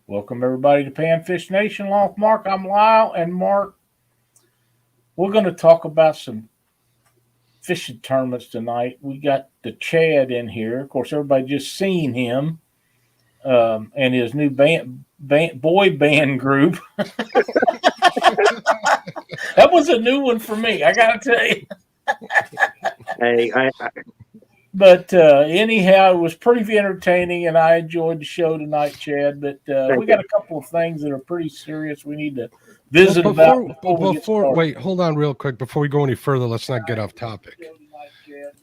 Welcome everybody to Panfish Nation. Along with Mark, I'm Lyle, and Mark, we're going to talk about some fishing tournaments tonight. We got the Chad in here. Of course, everybody just seen him and his new boy band group. That was a new one for me, I got to tell you. Hey, But anyhow, it was pretty entertaining, and I enjoyed the show tonight, Chad. But we got a couple of things that are pretty serious we need to visit about before wait, hold on real quick. Before we go any further, let's not get off topic.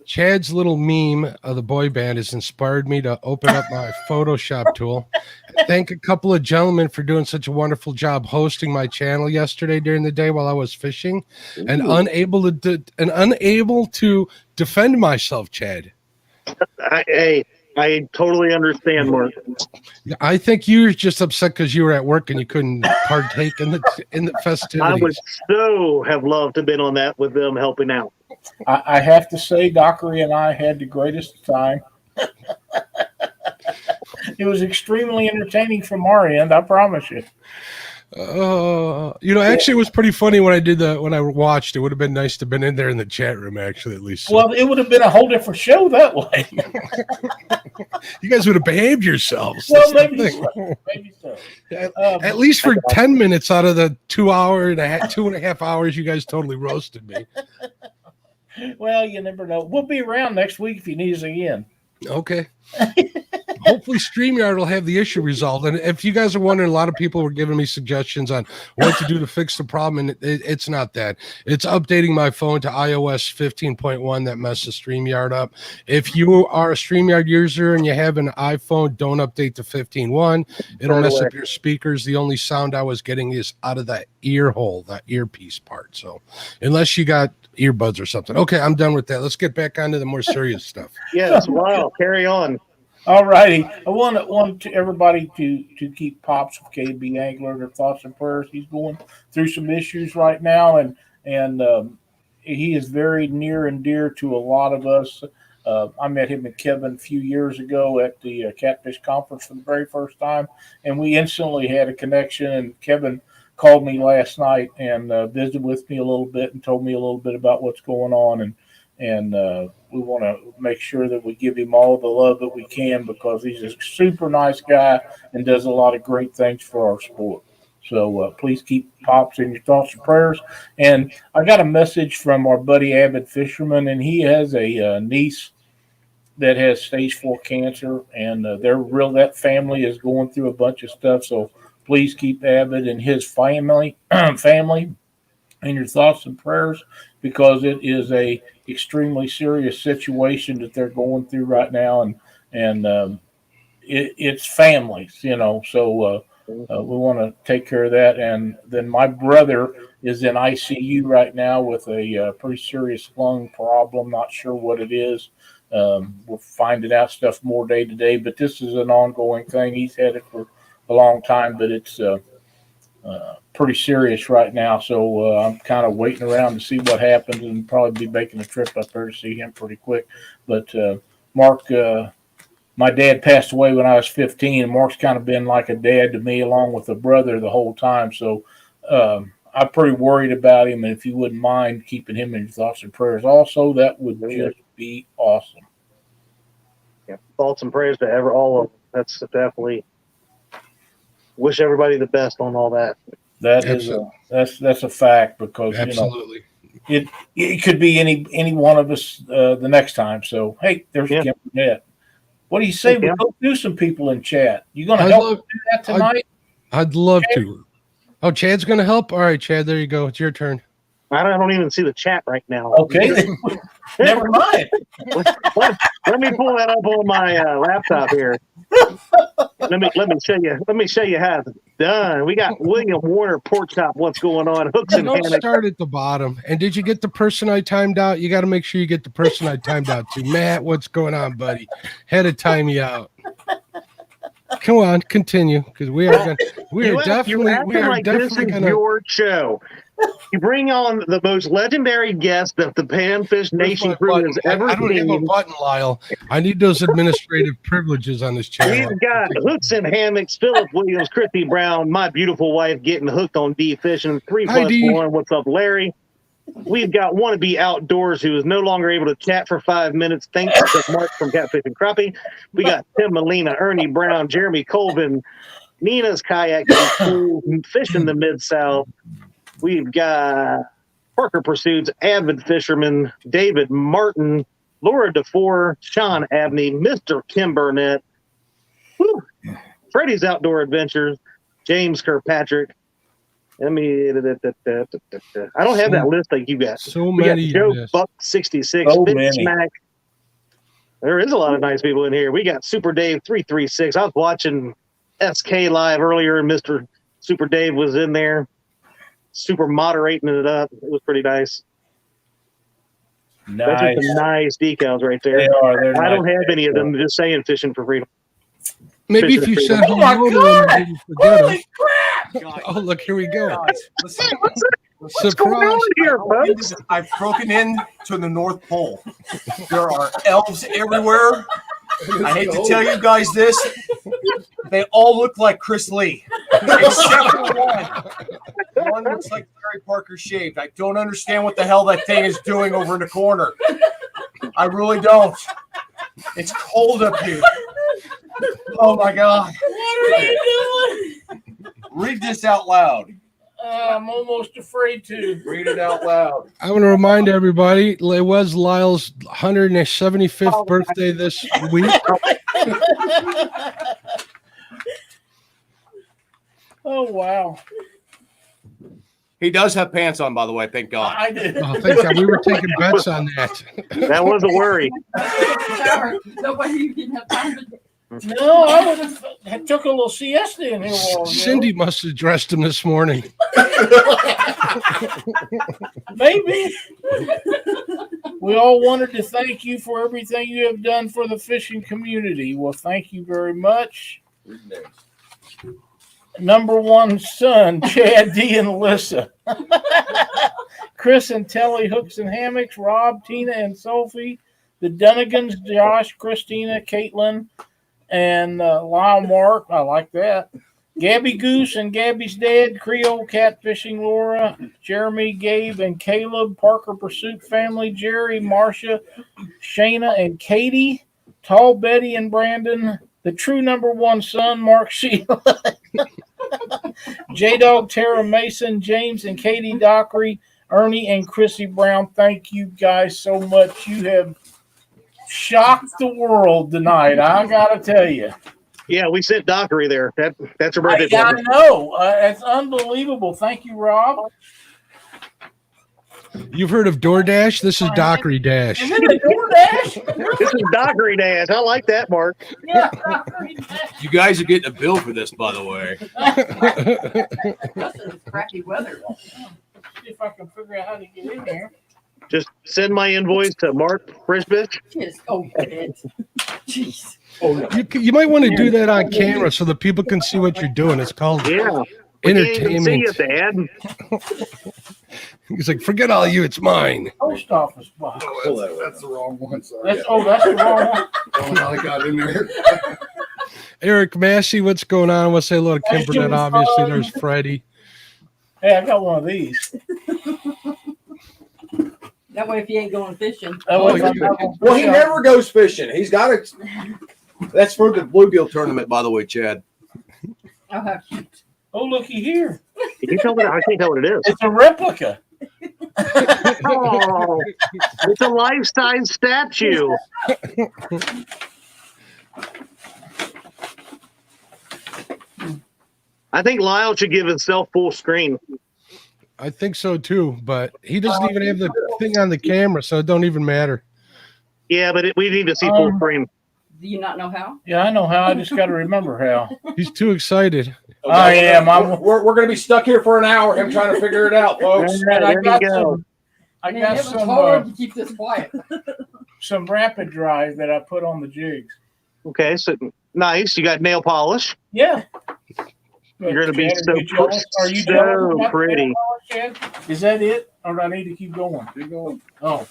Chad's little meme of the boy band has inspired me to open up my Photoshop tool. Thank a couple of gentlemen for doing such a wonderful job hosting my channel yesterday during the day while I was fishing, and unable to defend myself, Chad. I totally understand, Mark. I think you were just upset because you were at work and you couldn't partake in the festivities. I would so have loved to have been on that with them helping out. I have to say, Dockery and I had the greatest time. It was extremely entertaining from our end, I promise you. Actually, it was pretty funny when I watched. It would have been nice to have been in there in the chat room, actually, at least. Well, it would have been a whole different show that way. You guys would have behaved yourselves. Well, maybe so. At least for 10 minutes out of the 2.5 hours, you guys totally roasted me. Well, you never know. We'll be around next week if you need us again. Okay. Hopefully StreamYard will have the issue resolved. And if you guys are wondering, a lot of people were giving me suggestions on what to do to fix the problem, and it's not that. It's updating my phone to iOS 15.1 that messes StreamYard up. If you are a StreamYard user and you have an iPhone, don't update to 15.1. It'll mess up your speakers. The only sound I was getting is out of that ear hole, that earpiece part. So unless you got earbuds or something. Okay, I'm done with that. Let's get back onto the more serious stuff. Yes, wow, carry on. All righty. I want everybody to keep Pops with KB Angler, their thoughts and prayers. He's going through some issues right now, and he is very near and dear to a lot of us. I met him and Kevin a few years ago at the Catfish Conference for the very first time, and we instantly had a connection, and Kevin called me last night and visited with me a little bit and told me a little bit about what's going on, and we want to make sure that we give him all the love that we can because he's a super nice guy and does a lot of great things for our sport. So please keep Pops in your thoughts and prayers. And I got a message from our buddy Avid Fisherman, and he has a niece that has stage 4 cancer, and that family is going through a bunch of stuff. So please keep Abbott and his family in your thoughts and prayers because it is a extremely serious situation that they're going through right now, and it's families, So we want to take care of that. And then my brother is in ICU right now with a pretty serious lung problem. Not sure what it is. We're finding out stuff more day to day, but this is an ongoing thing. He's had it for a long time, but it's pretty serious right now. So I'm kind of waiting around to see what happens and probably be making a trip up there to see him pretty quick. But Mark, my dad passed away when I was 15, and Mark's kind of been like a dad to me along with a brother the whole time. So I'm pretty worried about him, and if you wouldn't mind keeping him in your thoughts and prayers also, that would just be awesome. Yeah, thoughts and prayers to all of them. That's definitely wish everybody the best on all that. That's a fact because absolutely it could be any one of us the next time. So hey, there's Kim Burnett. What do you say we go do some people in chat? You going to help do that tonight? I'd love to. Oh, Chad's going to help. All right, Chad, there you go. It's your turn. I don't even see the chat right now. Okay, never mind. Let me pull that up on my laptop here. Let me show you. Let me show you how it's done. We got William Warner Pork Chop. What's going on? Hooks and Don't start at the bottom. And did you get the person I timed out? You got to make sure you get the person I timed out to. Matt, what's going on, buddy? Had to time you out. Come on, continue because we are definitely your show. You bring on the most legendary guest that the Panfish Nation crew has ever I don't have a seen. button, Lyle. I need those administrative privileges on this channel. We've got Hooks and Hammocks, Philip Williams, Christy Brown, my beautiful wife getting hooked on D fishing. 3+1. What's up, Larry? We've got Wannabe Outdoors, who is no longer able to chat for 5 minutes. Thanks to Mark from Catfish and Crappie. We got Tim Molina, Ernie Brown, Jeremy Colvin, Nina's Kayak, Fishing the Mid-South. We've got Parker Pursuits, Avid Fisherman, David Martin, Laura DeFore, Sean Abney, Mr. Kim Burnett, Freddie's Outdoor Adventures, James Kirkpatrick. I don't have that list like you got. So we many. got Joe Buck 66, Smack. There is a lot of nice people in here. We got Super Dave 336. I was watching SK live earlier, and Mr. Super Dave was in there, super moderating it up. It was pretty nice. Nice. Those are some nice decals right there. They are. I don't have any of them. I'm just saying fishing for freedom. Maybe if you said hello to them, you didn't forget them. Oh, look, here we go. Guys, listen, What's going on here, folks? I've broken in to the North Pole. There are elves everywhere. I hate to tell you guys this. They all look like Chris Lee, except for one. One looks like Larry Parker shaved. I don't understand what the hell that thing is doing over in the corner. I really don't. It's cold up here. Oh my God. What are you doing? Read this out loud. I'm almost afraid to. Read it out loud. I want to remind everybody, it was Lyle's 175th birthday this week. Oh, wow. He does have pants on, by the way. Thank God. I did. Oh, thank God. We were taking bets on that. That was a worry. Nobody didn't have time to. No, I would have took a little siesta in here. While, Cindy must have dressed him this morning. Maybe. We all wanted to thank you for everything you have done for the fishing community. Well, thank you very much. Number one son, Chad D and Alyssa. Chris and Telly, Hooks and Hammocks, Rob, Tina and Sophie, the Dunnigans, Josh, Christina, Caitlin, and Lyle Mark. I like that. Gabby Goose and Gabby's dad, Creole Catfishing Laura, Jeremy, Gabe, and Caleb, Parker Pursuit family, Jerry, Marcia, Shayna, and Katie, Tall Betty and Brandon, the true number one son, Mark Sheila, J-Dog, Tara Mason, James, and Katie Dockery, Ernie, and Chrissy Brown. Thank you guys so much. You have shocked the world tonight. I gotta tell you. Yeah, we sent Dockery there. That's a birthday. I know. It's unbelievable. Thank you, Rob. You've heard of DoorDash? This is Dockery Dash. Is it a DoorDash? This is Dockery Dash. I like that, Mark. Yeah, Dockery Dash. You guys are getting a bill for this, by the way. It's crappy weather. See if I can figure out how to get in there. Just send my invoice to Mark Frischbich. Just open it. Jeez. You might want to do that on camera so that people can see what you're doing. It's called Yeah. entertainment. See it, Dad. He's like, forget all you, it's mine. Post office box. That's the wrong one. Sorry. That's the wrong one. Oh, I got in there. Eric Massey, what's going on? We'll say hello to Kim Hey, Burnett, Jim's obviously. phone. There's Freddie. Hey, I got one of these. That way, if you ain't going fishing. Oh, Well, he never goes fishing. He's got it. That's for the bluegill tournament, by the way, Chad. Oh, how cute. Oh, looky here. Can you tell me? I can't tell what it is. It's a replica. Oh, it's a life-size statue. I think Lyle should give himself full screen. I think so too, but he doesn't even have the thing on the camera, so it don't even matter. Yeah, but we need to see full screen. Do you not know how? Yeah, I know how. I just got to remember how. He's too excited. I am. We're going to be stuck here for an hour. Him trying to figure it out, folks. And I There got you go. some. I Man, got it was some. hard to keep this quiet. Some rapid drive that I put on the jigs. Okay, so nice. You got nail polish. Yeah. You're gonna be Chad, so are you jealous? Are you so jealous about the pretty. nail polish? Chad? Is that it, or do I need to keep going? Keep going. Oh,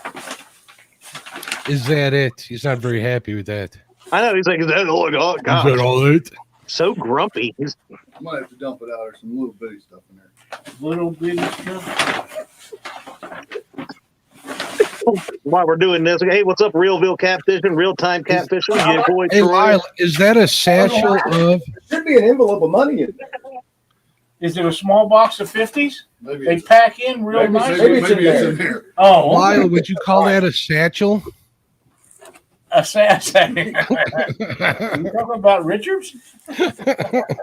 Is that it? He's not very happy with that. I know. He's like, is that all? Oh, Is gosh. that all it? So grumpy. He's, I might have to dump it out. There's some little bitty stuff in there. little bitty stuff. while we're doing this, hey, what's up, Realville Catfishing, Real-Time Catfishing? Yeah, boy, Hey, Troy. Lyle, is that a satchel of? There should be an envelope of money in there. Is it a small box of 50s? Maybe They it's, pack in real maybe, nice. maybe, Maybe it's in maybe it's there. in here. Oh, Lyle, would you call that a satchel? a sad. You talking about Richards?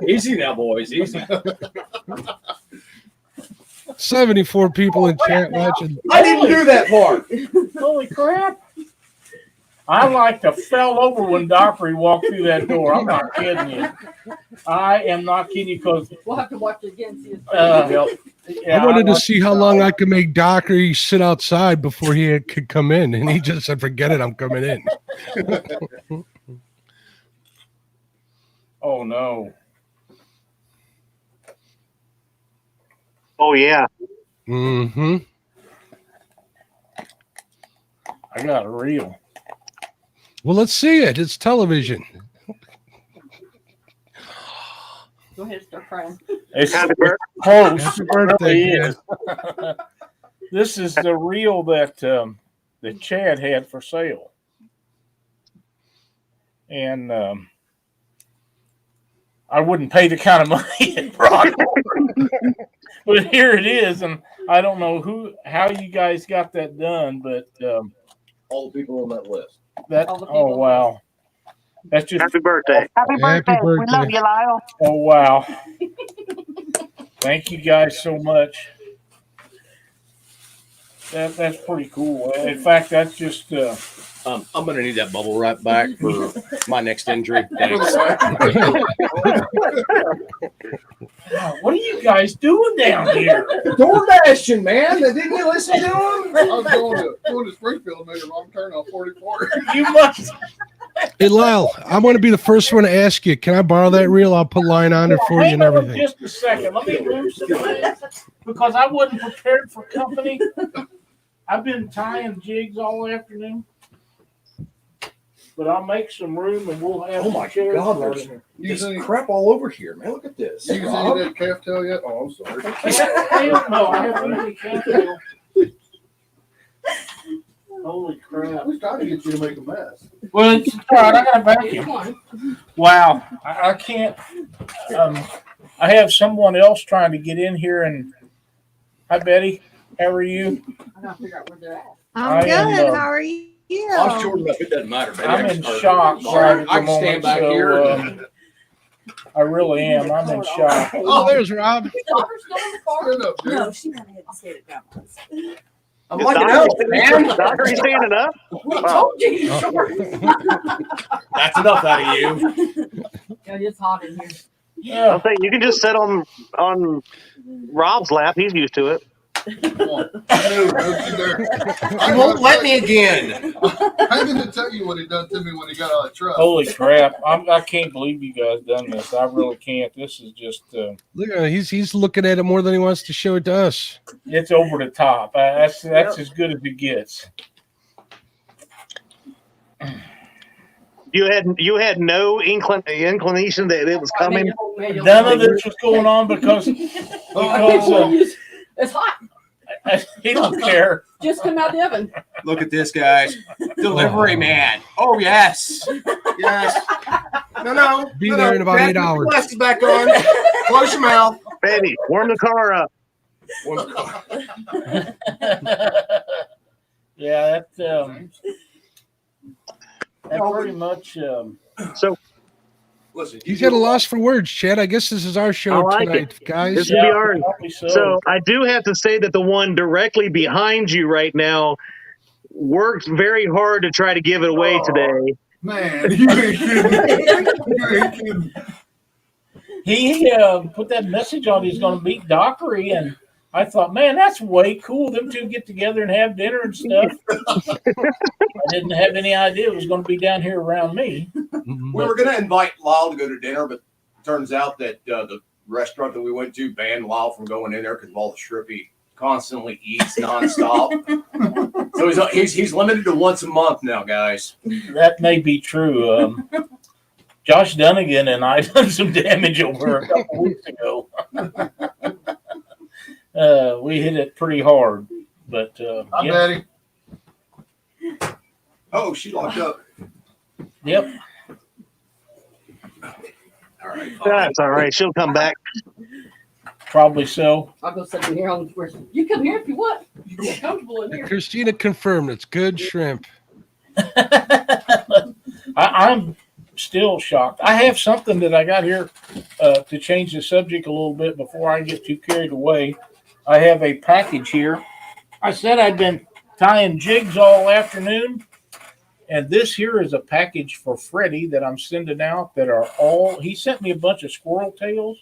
Easy now, boys. Easy. 74 people in chat watching. I didn't do that part. Holy crap! I like to fell over when Dockery walked through that door. I'm not kidding you. I am not kidding you because We'll have to watch it again. See I wanted to see how long I could make Dockery sit outside before he could come in, and he just said, "Forget it, I'm coming in." Oh no! Oh, yeah. Mm-hmm. I got a reel. Well, let's see it. It's television. Go ahead, start crying. It's Happy birthday. close. Happy It birthday, really is. This is the reel that that Chad had for sale, and I wouldn't pay the kind of money it brought. But here it is, and I don't know how you guys got that done, but All the people on that list. that All the people. oh wow, that's just Happy birthday. Happy birthday. We love you, Lyle. oh wow. Thank you guys so much. That's pretty cool. In fact, that's just I'm gonna need that bubble wrap back for my next injury. Thanks. what are you guys doing down here? Door dashing, man. Didn't you listen to him? I was going to Springfield, made a wrong turn on 44. You must. Hey, Lyle, I want to be the first one to ask you. Can I borrow that reel? I'll put line on it for you Hang and on everything. just a second. Let me move some things because I wasn't prepared for company. I've been tying jigs all afternoon, but I'll make some room and we'll have. Oh my some chairs God, right there's here. Use any, crap all over here, man. Look at this. use any of that calf tail yet? Oh, I'm sorry. No, I haven't really canceled. Holy crap! I was trying to get you to make a mess. Well, it's all right. I got a vacuum. Come on. Wow, I can't. I have someone else trying to get in here, and hi Betty, how are you? I gotta figure out where they're at. I I'm am, good. How are you? I'm short enough. It doesn't matter, baby. I'm I in can- shock right at I the can stand moment. back So here. I really am. I'm in shock. Oh, there's Rob. Is the daughter still in the car? Stand up, dude. No, she went ahead and said it down. I'm like an elf, man. Doctor, you standing up? I told you he's short. That's enough out of you. Yeah, it's hot in here. Yeah. I'll say you can just sit on Rob's lap. He's used to it. Come on. No, don't you dare. You won't let me again. I didn't tell you what he done to me when he got out of the truck. Holy crap! I can't believe you guys done this. I really can't. This is just Look at him. He's looking at it more than he wants to show it to us. it's over the top. That's as good as it gets. You had no inclination that it was coming. None of this was going on because It's hot. he don't care. Just come out the oven. Look at this, guys. Delivery man. Oh, yes. Yes. No. Be there in about Back 8 hours. Glasses back on. Close your mouth. Baby, warm the car up. Yeah, that pretty much. So Listen, He's got a loss for words, Chad. I guess this is our show I like tonight, guys. This will be ours. probably So I do have to say that the one directly behind you right now worked very hard to try to give it away today. Man, you ain't kidding. You ain't kidding. He put that message on. He's going to meet Dockery, and I thought, man, that's way cool. Them two get together and have dinner and stuff. I didn't have any idea it was going to be down here around me. Mhm. We were going to invite Lyle to go to dinner, but it turns out that the restaurant that we went to banned Lyle from going in there because of all the shrimpy constantly eats nonstop. So he's limited to once a month now, guys. That may be true. Josh Dunnigan and I done some damage over a couple weeks ago. We hit it pretty hard, but Hi, yeah. Betty. Oh, she locked up. Yep. All right. That's all right. She'll come back. Probably so. I'll go sit in here on the person. You come here if you want. You get comfortable in here. Christina confirmed it's good shrimp. I'm still shocked. I have something that I got here to change the subject a little bit before I get too carried away. I have a package here. I said I'd been tying jigs all afternoon, and this here is a package for Freddie that I'm sending out that are all, he sent me a bunch of squirrel tails,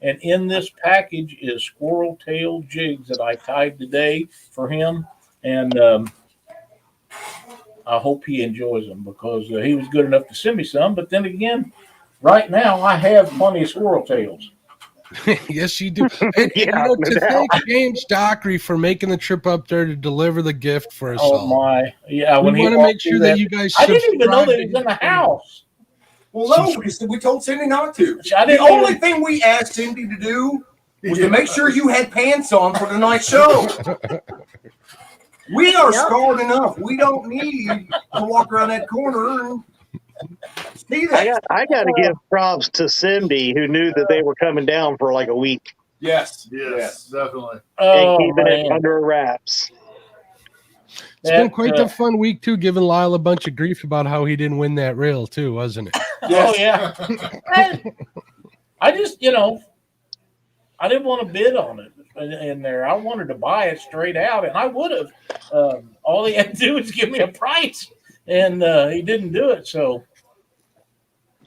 and in this package is squirrel tail jigs that I tied today for him, and I hope he enjoys them because he was good enough to send me some. But then again, right now I have plenty of squirrel tails. Yes, you do. And, Yeah, to no doubt. thank James Dockery for making the trip up there to deliver the gift for us Oh all. my, yeah. We When he want to walked make sure through that you guys. I didn't even know that he subscribe was in the house. Well, no, because we told Cindy not to. I The didn't only even- thing we asked Cindy to do was to make sure you had pants on for tonight's show. We are scarred enough. We don't need to walk around that corner and see that. I got to give props to Cindy, who knew that they were coming down for like a week Yes. Yes, definitely. and Oh keeping it man, under wraps. It's been That, quite a fun week too, giving Lyle a bunch of grief about how he didn't win that rail too, wasn't it? Oh yeah. I just, I didn't want to bid on it in there. I wanted to buy it straight out, and I would have. All he had to do was give me a price, and he didn't do it. So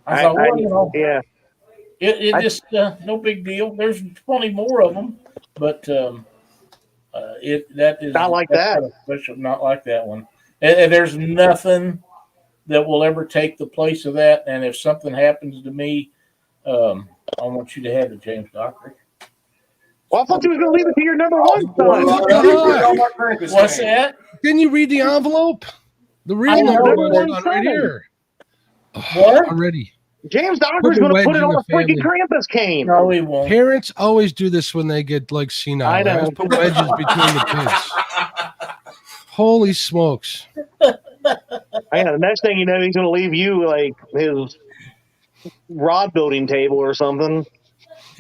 I thought, well, Yeah. it just no big deal. There's plenty more of them, but that is Not like that. Special, not like that one. And there's nothing that will ever take the place of that. And if something happens to me, I want you to have it, James Dockery. Well, I thought you was going to leave it to your number one son. What's that? Didn't you read the envelope? The I real know, number but- one's on right here. What? Already. James Put Docker's the going to wedge put it in on the a freaking family. Krampus cane. No, he won't. Parents always do this when they get like senile. I They know. always put wedges between the kids. Holy smokes. The next thing you know, he's going to leave you like his rod building table or something.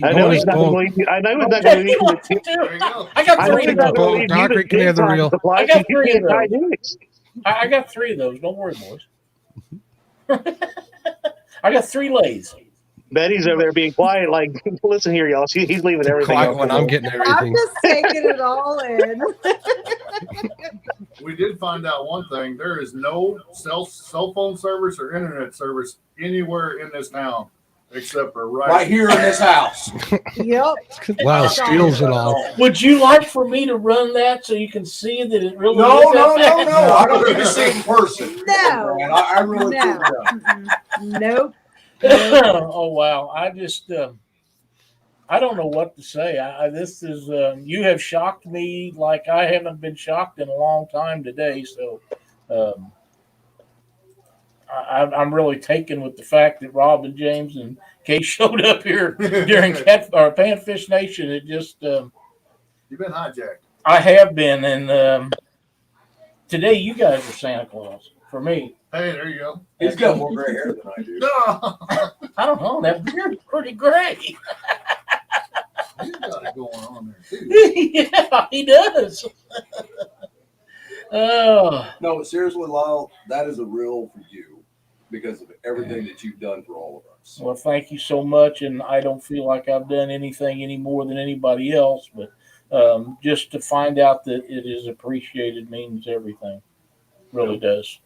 I know he's not going to. I know he's not going to He leave wants you. it too. There you go. I got I know three he's of not those. going to leave you Dockery the can have the big reel. supplies. I got You three can't of tie those. jigs. I got three of those. Don't worry, boys. I got three lays. Betty's over there being quiet, like, listen here, y'all. He's leaving everything. Quiet up when for I'm me. getting I'm everything. just taking it all in. We did find out one thing. There is no cell phone service or internet service anywhere in this town except for Right here in this house. Yep. Wow, steals it all. Would you like for me to run that so you can see that it really No, is no, that no, bad? no. I don't need to see it in person. No. Man, I really No. do. Nope. Oh wow! I just I don't know what to say. This is you have shocked me like I haven't been shocked in a long time today. So I'm really taken with the fact that Rob and James and Kate showed up here during Panfish Nation. It just You've been hijacked. I have been, and today you guys are Santa Claus for me. Hey, there you go. He's got more gray hair than I do. No. I don't know. That beard's pretty gray. He's got it going on there too. Yeah, he does. Oh, No, seriously, Lyle, that is a real for you because of everything that you've done for all of us. well, thank you so much. And I don't feel like I've done anything any more than anybody else, but just to find out that it is appreciated means everything. Really does.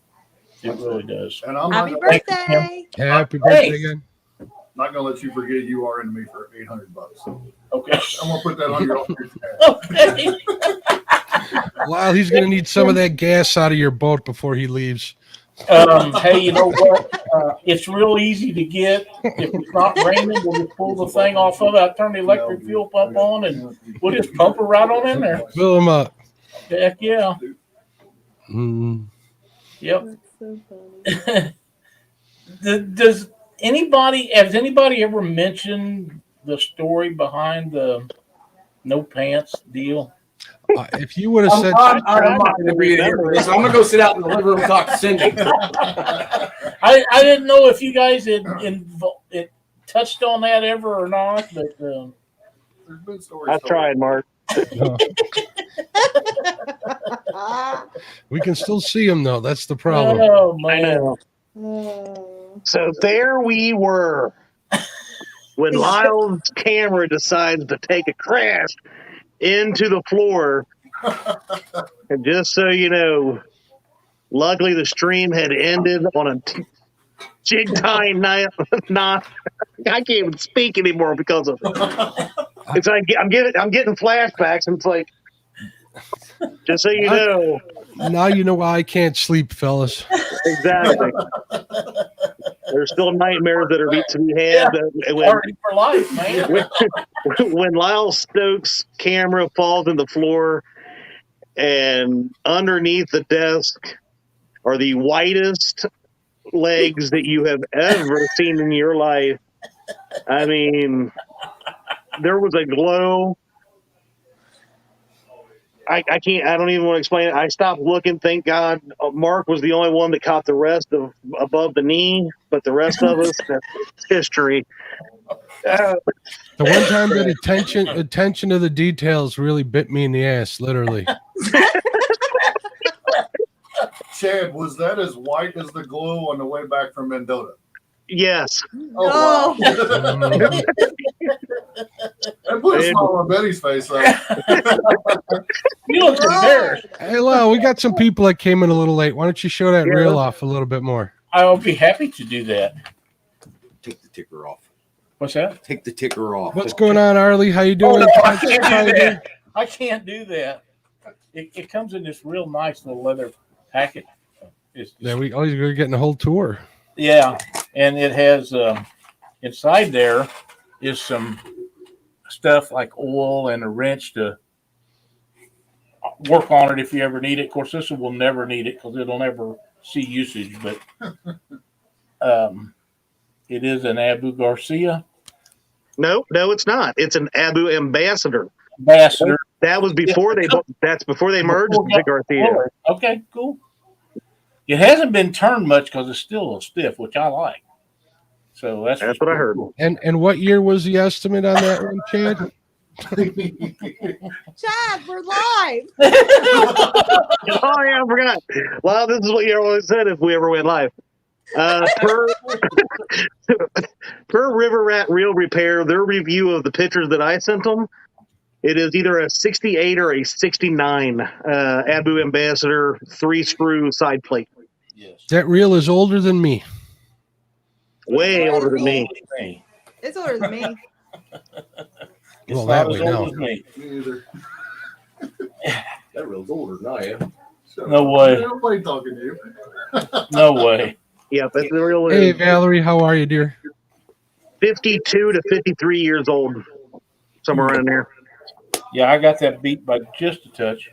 It really does. And I'm Happy not birthday. Happy birthday again. gonna let you forget you are into me for $800. Okay. I'm gonna put that on your tab. Okay. Wow, he's going to need some of that gas out of your boat before he leaves. Hey, you know what? It's real easy to get. If it's not raining, we'll just pull the thing off of it. I turn the electric fuel pump on, and we'll just pump it right on in there. Fill them up. Heck yeah. Mm. Yep. That's so funny. Has anybody ever mentioned the story behind the no pants deal? If you would have said, I'm not going to be here for this. I'm going to go sit out in the living room and talk to Cindy. I didn't know if you guys had touched on that ever or not, but There's been stories. I've tried, Mark. we can still see them though. That's the problem. oh I man. know. Oh. So there we were when Lyle's camera decides to take a crash into the floor. And just so you know, luckily the stream had ended on a jig tying night. I can't even speak anymore because of it. It's like I'm getting flashbacks, and it's like, just so you know. Now you know why I can't sleep, fellas. Exactly. There's still nightmares that are to be had. Party for life, man. When Lyle Stokes' camera falls in the floor, and underneath the desk are the whitest legs that you have ever seen in your life. I mean, there was a glow. I don't even want to explain it. I stopped looking. Thank God. Mark was the only one that caught the rest of above the knee, but the rest of us, that's history. The one time that attention to the details really bit me in the ass, literally. Chad, was that as white as the glow on the way back from Mendota? Yes. Oh, wow. Mm. That put a smile on Betty's face, though. You look embarrassed. Hey, Lyle, we got some people that came in a little late. Why don't you show that reel off a little bit more? I'll be happy to do that. Take the ticker off. What's that? Take the ticker off. What's going on, Arlie? How you doing? I can't do that. I can't do that. It comes in this real nice little leather packet. Yeah, we're getting a whole tour. Yeah, and it has inside there is some stuff like oil and a wrench to work on it if you ever need it. Of course, this one will never need it because it'll never see usage. But it is an Abu Garcia. No, it's not. It's an Abu Ambassador. Ambassador. That was before That's before they merged with Garcia. Okay, cool. It hasn't been turned much because it's still a little stiff, which I like. So that's what I heard. Cool. And what year was the estimate on that one, Chad? Chad, we're live. Oh yeah, I forgot. Well, this is what you always said if we ever went live. Per River Rat Reel Repair, their review of the pictures that I sent them, it is either a 68 or a 69 Abu Ambassador 3-screw side plate. Yes. That reel is older than me. Way older than me. It's older than me. Well, that way now. Me either. That reel's older than I am. No way. Nobody talking to you. No way. Yeah, but the real Hey, is Valerie, how are you, dear? 52 to 53 years old, somewhere around there. Yeah, I got that beat by just a touch.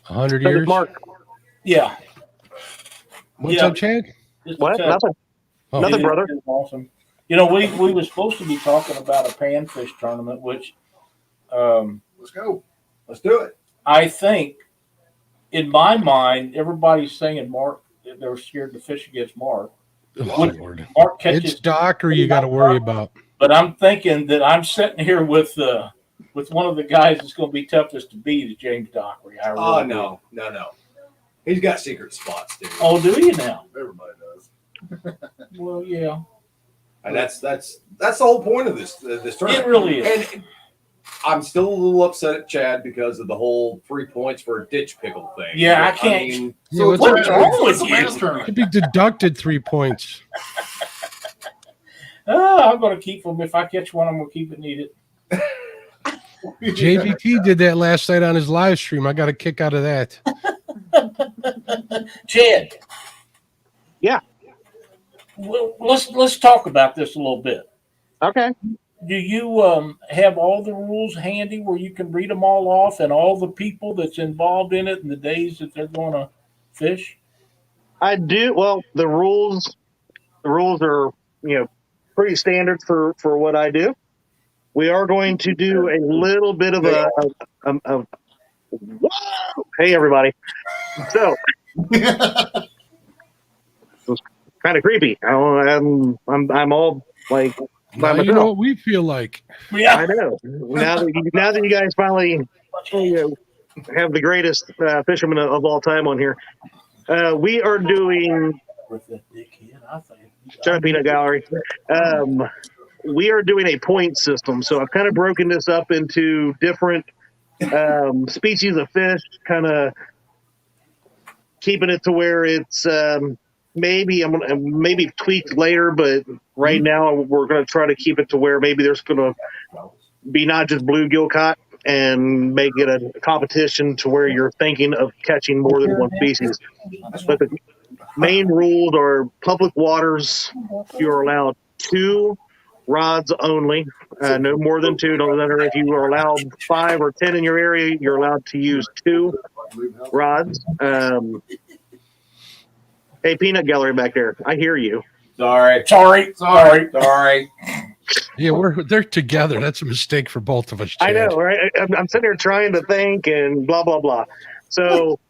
100 So does years? Mark. Yeah. What's up, Chad? Just a What? touch. Nothing. Oh. Nothing, It brother. is awesome. You know, we were supposed to be talking about a panfish tournament, which Let's go. Let's do it. I think, in my mind, everybody's saying Mark, they're scared to fish against Mark. Oh, Lord. Mark catches, It's Docker you got to worry about. but I'm thinking that I'm sitting here with one of the guys that's going to be toughest to beat is James Dockery. I Oh, really no. He's got secret spots, dude. do. Oh, do you now? Everybody does. Well, yeah. And that's the whole point of this tournament. It really is. And I'm still a little upset at Chad because of the whole 3 points for a ditch pickle thing. Yeah, I But, can't- mean, Yeah, What's wrong with you? It'd be deducted 3 points. I'm going to keep them. If I catch one, I'm going to keep it needed. JVT did that last night on his live stream. I got a kick out of that. Chad, Yeah. Well, let's talk about this a little bit. Okay. Do you have all the rules handy where you can read them all off and all the people that's involved in it and the days that they're going to fish? I do. Well, the rules are, pretty standard for what I do. We are going to do a little bit of a whoa! Hey, everybody. So it's kind of creepy. I'm all like by Now you know myself. what we feel like. I know. Now that you guys finally have the greatest fisherman of all time on here, we are doing. Shut up, Peanut Gallery. Um, we are doing a point system. So I've kind of broken this up into different species of fish, kind of keeping it to where it's maybe I'm gonna maybe tweaked later, but right now we're going to try to keep it to where maybe there's going to be not just bluegill caught and make it a competition to where you're thinking of catching more than one species. But the main rules are public waters. You're allowed 2 rods only, no more than 2. Don't matter if you are allowed 5 or 10 in your area. You're allowed to use 2 rods. Hey, Peanut Gallery back there, I hear you. Sorry. Yeah, they're together. That's a mistake for both of us. Chad. I know, right? I'm sitting here trying to think and blah blah blah. So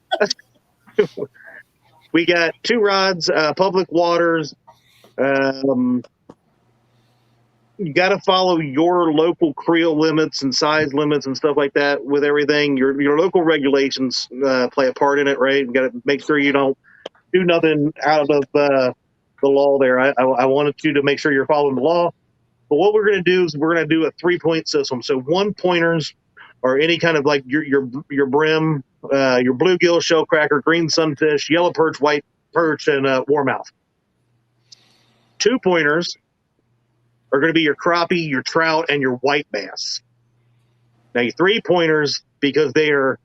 we got 2 rods, public waters. You got to follow your local creel limits and size limits and stuff like that with everything. Your local regulations play a part in it, right? You got to make sure you don't do nothing out of the law there. I wanted you to make sure you're following the law. But what we're going to do is we're going to do a 3-point system. So 1-pointers or any kind of like your brim, your bluegill, shellcracker, green sunfish, yellow perch, white perch, and warmouth. 2-pointers are going to be your crappie, your trout, and your white bass. Now, your 3-pointers, because they are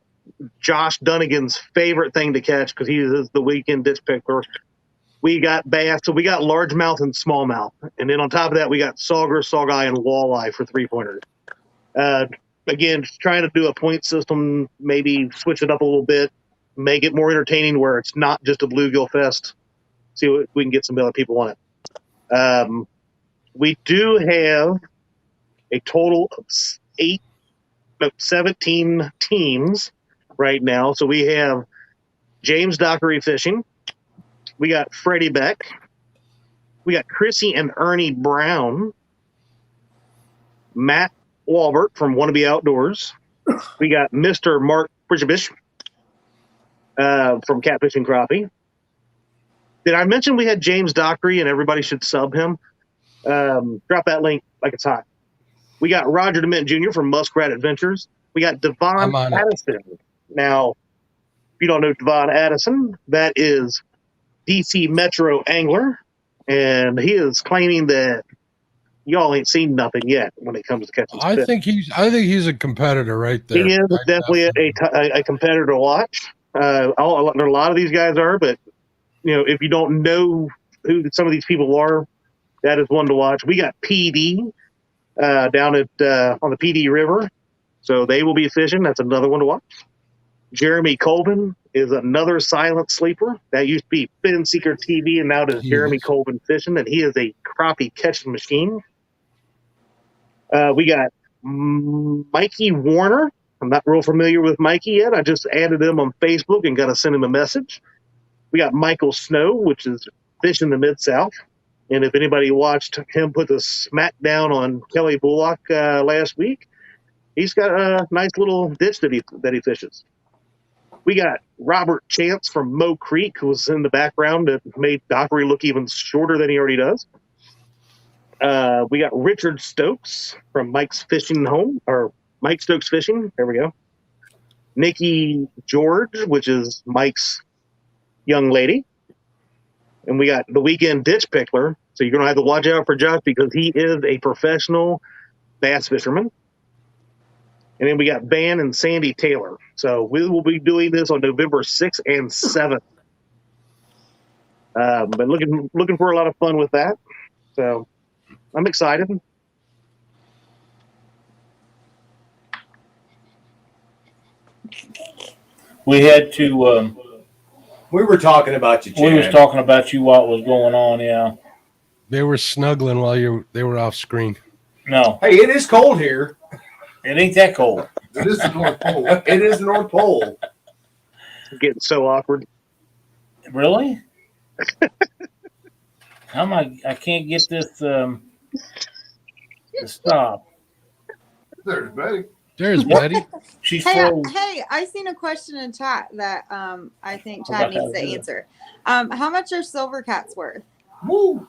Josh Dunnigan's favorite thing to catch because he is the weekend ditch picker. We got bass, so we got largemouth and smallmouth. And then on top of that, we got sauger, saugeye, and walleye for 3-pointers. Again, just trying to do a point system, maybe switch it up a little bit, make it more entertaining where it's not just a bluegill fest. See if we can get some other people on it. We do have a total of 17 teams right now. So we have James Dockery Fishing. We got Freddie Beck. We got Chrissy and Ernie Brown. Matt Walbert from Wannabe Outdoors. We got Mr. Mark Bridgebish from Catfish and Crappie. Did I mention we had James Dockery and everybody should sub him? Drop that link like it's hot. We got Roger DeMint Jr. from Muskrat Adventures. We got Devon Addison. Now, if you don't know Devon Addison, that is DC Metro Angler, and he is claiming that y'all ain't seen nothing yet when it comes to catching fish. I think he's a competitor right there. He is definitely a competitor to watch. A lot of these guys are, but if you don't know who some of these people are, that is one to watch. We got PD down at on the PD River, so they will be fishing. That's another one to watch. Jeremy Colvin is another silent sleeper. That used to be Fin Seeker TV, and now it is Jeremy Colvin Fishing, and he is a crappie catching machine. We got Mikey Warner. I'm not real familiar with Mikey yet. I just added him on Facebook and got to send him a message. We got Michael Snow, which is Fishing the Mid-South. And if anybody watched him put the smackdown on Kelly Bullock last week, he's got a nice little ditch that he fishes. We got Robert Chance from Moe Creek, who was in the background that made Dockery look even shorter than he already does. We got Richard Stokes from Mike's Fishing Home, or Mike Stokes Fishing. There we go. Nikki George, which is Mike's young lady. And we got the Weekend Ditch Pickler. So you're going to have to watch out for Josh because he is a professional bass fisherman. And then we got Van and Sandy Taylor. So we will be doing this on November 6th and 7th. But looking for a lot of fun with that. So I'm excited. We had to. We were talking about you, Chad. We was talking about you. What was going on? Yeah. They were snuggling while they were off screen. No. Hey, it is cold here. It ain't that cold. It is the North Pole. It is the North Pole. It's getting so awkward. Really? How am I can't get this to stop. There's Betty. There's Betty. She's Hey, froze. I seen a question in chat that I think About Chad needs how to to do it. answer. How much are silver cats worth? Woo.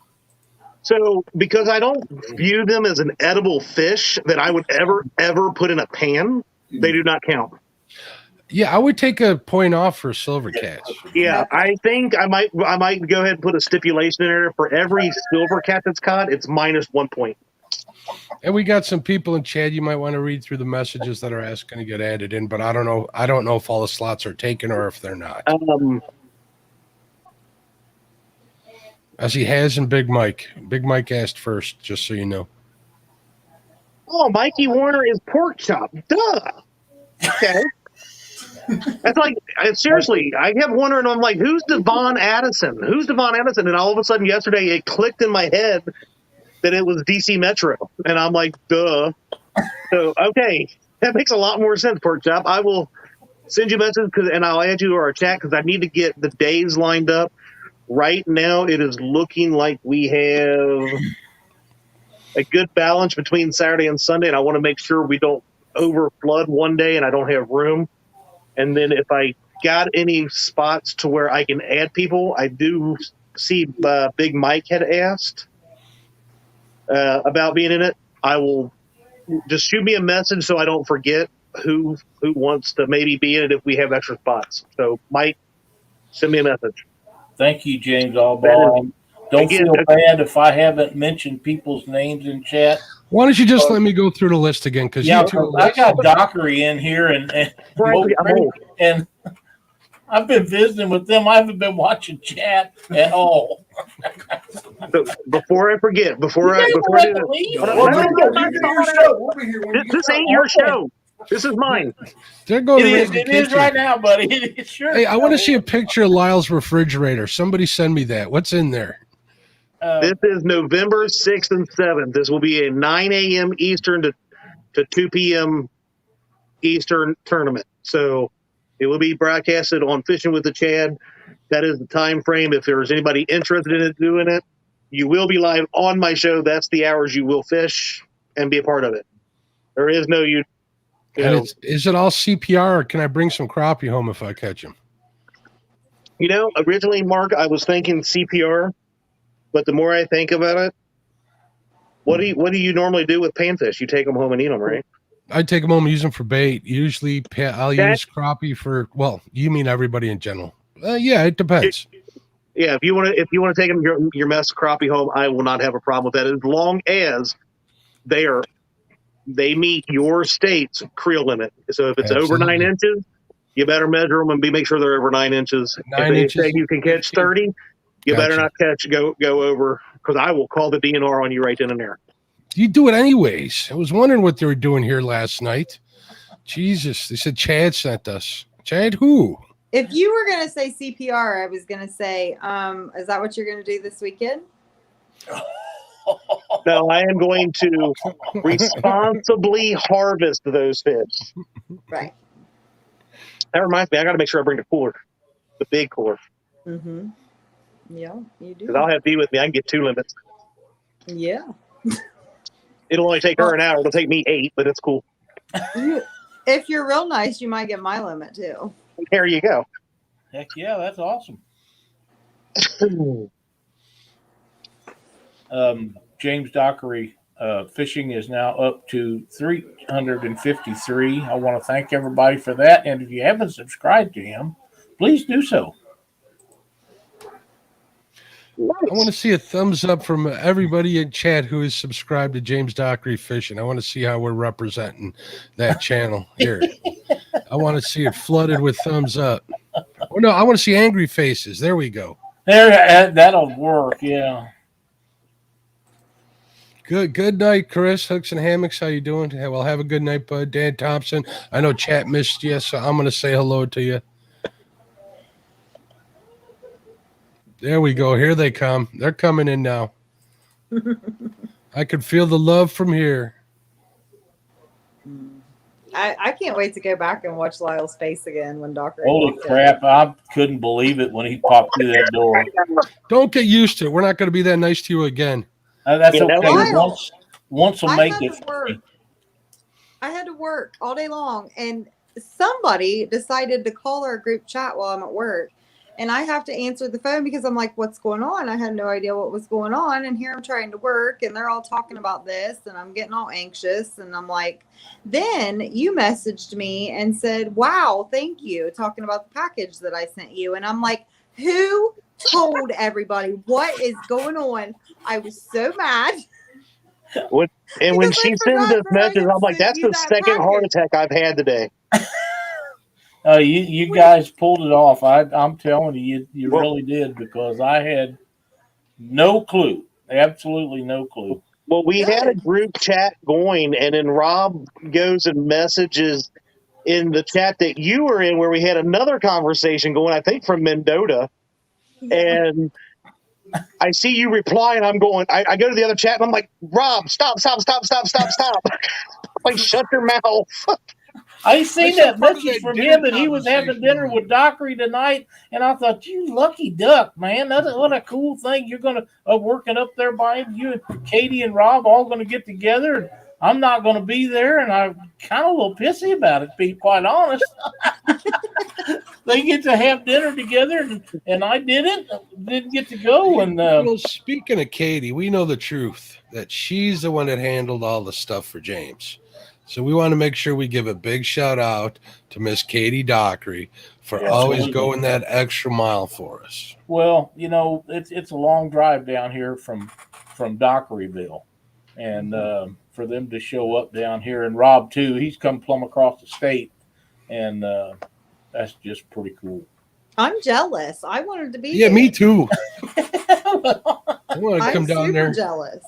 So because I don't view them as an edible fish that I would ever put in a pan, they do not count. Yeah, I would take a point off for silver cats. Yeah, Okay. I think I might go ahead and put a stipulation in there for every silver cat that's caught, it's minus 1 point. And we got some people in chat. You might want to read through the messages that are asking to get added in, but I don't know. I don't know if all the slots are taken or if they're not. I see Has and Big Mike. Big Mike asked first, just so you know. Oh, Mikey Warner is pork chop. Duh. Okay. That's like, seriously, I kept wondering, I'm like, who's Devon Addison? Who's Devon Addison? And all of a sudden yesterday it clicked in my head that it was DC Metro. And I'm like, duh. So, okay. That makes a lot more sense, pork chop. I will send you a message and I'll add you to our chat because I need to get the days lined up. Right now, it is looking like we have a good balance between Saturday and Sunday, and I want to make sure we don't overflood one day and I don't have room. And then if I got any spots to where I can add people, I do see Big Mike had asked about being in it. I will just shoot me a message so I don't forget who wants to maybe be in it if we have extra spots. So, Mike, send me a message. Thank you, James Allball. Don't feel bad if I haven't mentioned people's names in chat. Why don't you just let me go through the list again? Because Yeah, I got Dockery in here and I've been visiting with them. I haven't been watching chat at all. So before I forget, this ain't your show. This is mine. They're going it is right now, buddy. It sure. Hey, I want to see a picture of Lyle's refrigerator. Somebody send me that. What's in there? This is November 6th and 7th. This will be a 9 a.m. Eastern to 2 p.m. Eastern tournament. So it will be broadcasted on Fishing with the Chad. That is the time frame. If there's anybody interested in doing it, you will be live on my show. That's the hours you will fish and be a part of it. There is no is it all CPR or can I bring some crappie home if I catch them? Originally, Mark, I was thinking CPR, but the more I think about it, what do you normally do with panfish? You take them home and eat them, right? I take them home and use them for bait. Usually, I'll use crappie for. Well, you mean everybody in general? Yeah, it depends. Yeah, if you want to take them your mess crappie home, I will not have a problem with that as long as they meet your state's creel limit. So if it's over 9 inches, you better measure them and make sure they're over 9 inches. 9 if inches, they say you can catch 30, you better not go over because I will call the DNR on you right then and there. You do it anyways. I was wondering what they were doing here last night. Jesus, they said Chad sent us. Chad who? If you were going to say CPR, I was going to say, is that what you're going to do this weekend? No, I am going to responsibly harvest those fish. Right. That reminds me, I got to make sure I bring the cooler, the big cooler. Mm-hmm. Yeah, you do. Because I'll have D with me. I can get 2 limits. Yeah. It'll only take her an hour. It'll take me 8, but it's cool. If you're real nice, you might get my limit too. There you go. Heck yeah, that's awesome. James Dockery, fishing is now up to 353. I want to thank everybody for that. And if you haven't subscribed to him, please do so. I want to see a thumbs up from everybody in chat who is subscribed to James Dockery Fishing. I want to see how we're representing that channel here. I want to see it flooded with thumbs up. Oh, no, I want to see angry faces. There we go. There, that'll work. Yeah. Good night, Chris. Hooks and Hammocks, how you doing? Well, have a good night, bud. Dan Thompson. I know chat missed you, so I'm going to say hello to you. There we go. Here they come. They're coming in now. I can feel the love from here. I can't wait to go back and watch Lyle's face again when Doctor. Holy crap! I couldn't believe it when he popped through that door. Don't get used to it. We're not going to be that nice to you again. That's okay. Lyle, Once will make it. I had to work all day long, and somebody decided to call our group chat while I'm at work. And I have to answer the phone because I'm like, what's going on? I had no idea what was going on. And here I'm trying to work and they're all talking about this and I'm getting all anxious. And I'm like, then you messaged me and said, wow, thank you. Talking about the package that I sent you. And I'm like, who told everybody what is going on? I was so mad. When she sends this message, I'm like, that's the second heart attack I've had today. You guys pulled it off. I'm telling you, you really did, because I had no clue, absolutely no clue. Well, we had a group chat going, and then Rob goes and messages in the chat that you were in, where we had another conversation going, I think from Mendota, and I see you reply, and I'm going, I go to the other chat, and I'm like, Rob, stop. Like, shut your mouth. I seen that message from him that he was having dinner with Dockery tonight, and I thought, you lucky duck, man. What a cool thing. You're going to working up there by him. You and Katie and Rob all going to get together. I'm not going to be there, and I'm kind of a little pissy about it, to be quite honest. They get to have dinner together, and I didn't get to go. And well, speaking of Katie, we know the truth, that she's the one that handled all the stuff for James. So we want to make sure we give a big shout out to Miss Katie Dockery for always going that extra mile for us. Well, you know, it's a long drive down here from Dockeryville, and for them to show up down here, and Rob too, he's come plumb across the state, and that's just pretty cool. I'm jealous. I wanted to be. Yeah, there. me too. I want to come down there. I'm jealous.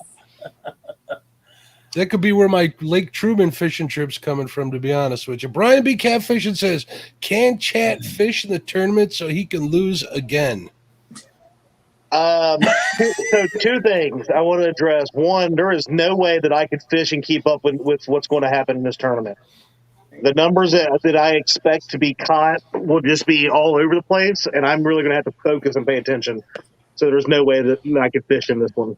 That could be where my Lake Truman fishing trip's coming from, to be honest with you. Brian B. Catfishing says, can Chat fish in the tournament so he can lose again? So two things I want to address. One, there is no way that I could fish and keep up with what's going to happen in this tournament. The numbers that I expect to be caught will just be all over the place, and I'm really going to have to focus and pay attention. So there's no way that I could fish in this one.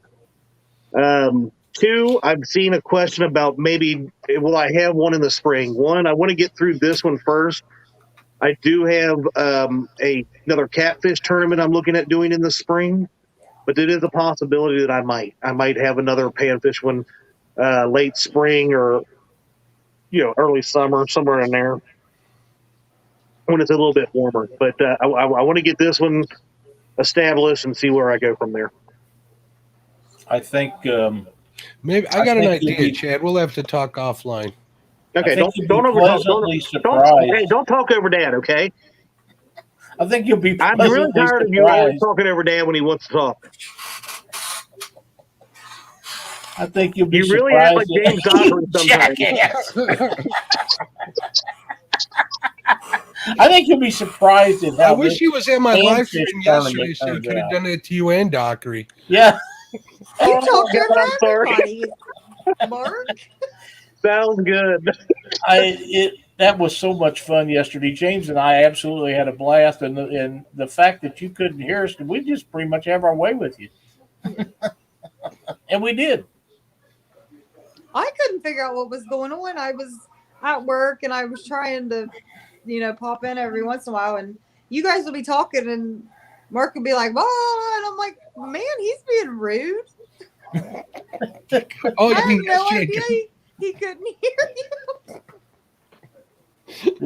Two, I've seen a question about maybe will I have one in the spring. One, I want to get through this one first. I do have another catfish tournament I'm looking at doing in the spring, but it is a possibility that I might have another panfish one late spring or early summer, somewhere in there when it's a little bit warmer. But I want to get this one established and see where I go from there. I think. Maybe I got an idea, Chad. We'll have to talk offline. Okay, don't talk over Dad, okay? I think you'll be. I'm really tired of you always talking over Dad when he wants to talk. I think you'll be. You really act like James Godfrey sometimes. I think you'll be surprised at how. I wish he was at my live stream yesterday, so he could have done it to you and Dockery. Yeah. You talked over everybody, Mark. Sounds good. That was so much fun yesterday. James and I absolutely had a blast, and the fact that you couldn't hear us, we just pretty much have our way with you, and we did. I couldn't figure out what was going on. I was at work and I was trying to, pop in every once in a while, and you guys will be talking, and Mark would be like, "Oh," and I'm like, "Man, he's being rude." Oh, I have no idea he couldn't hear you.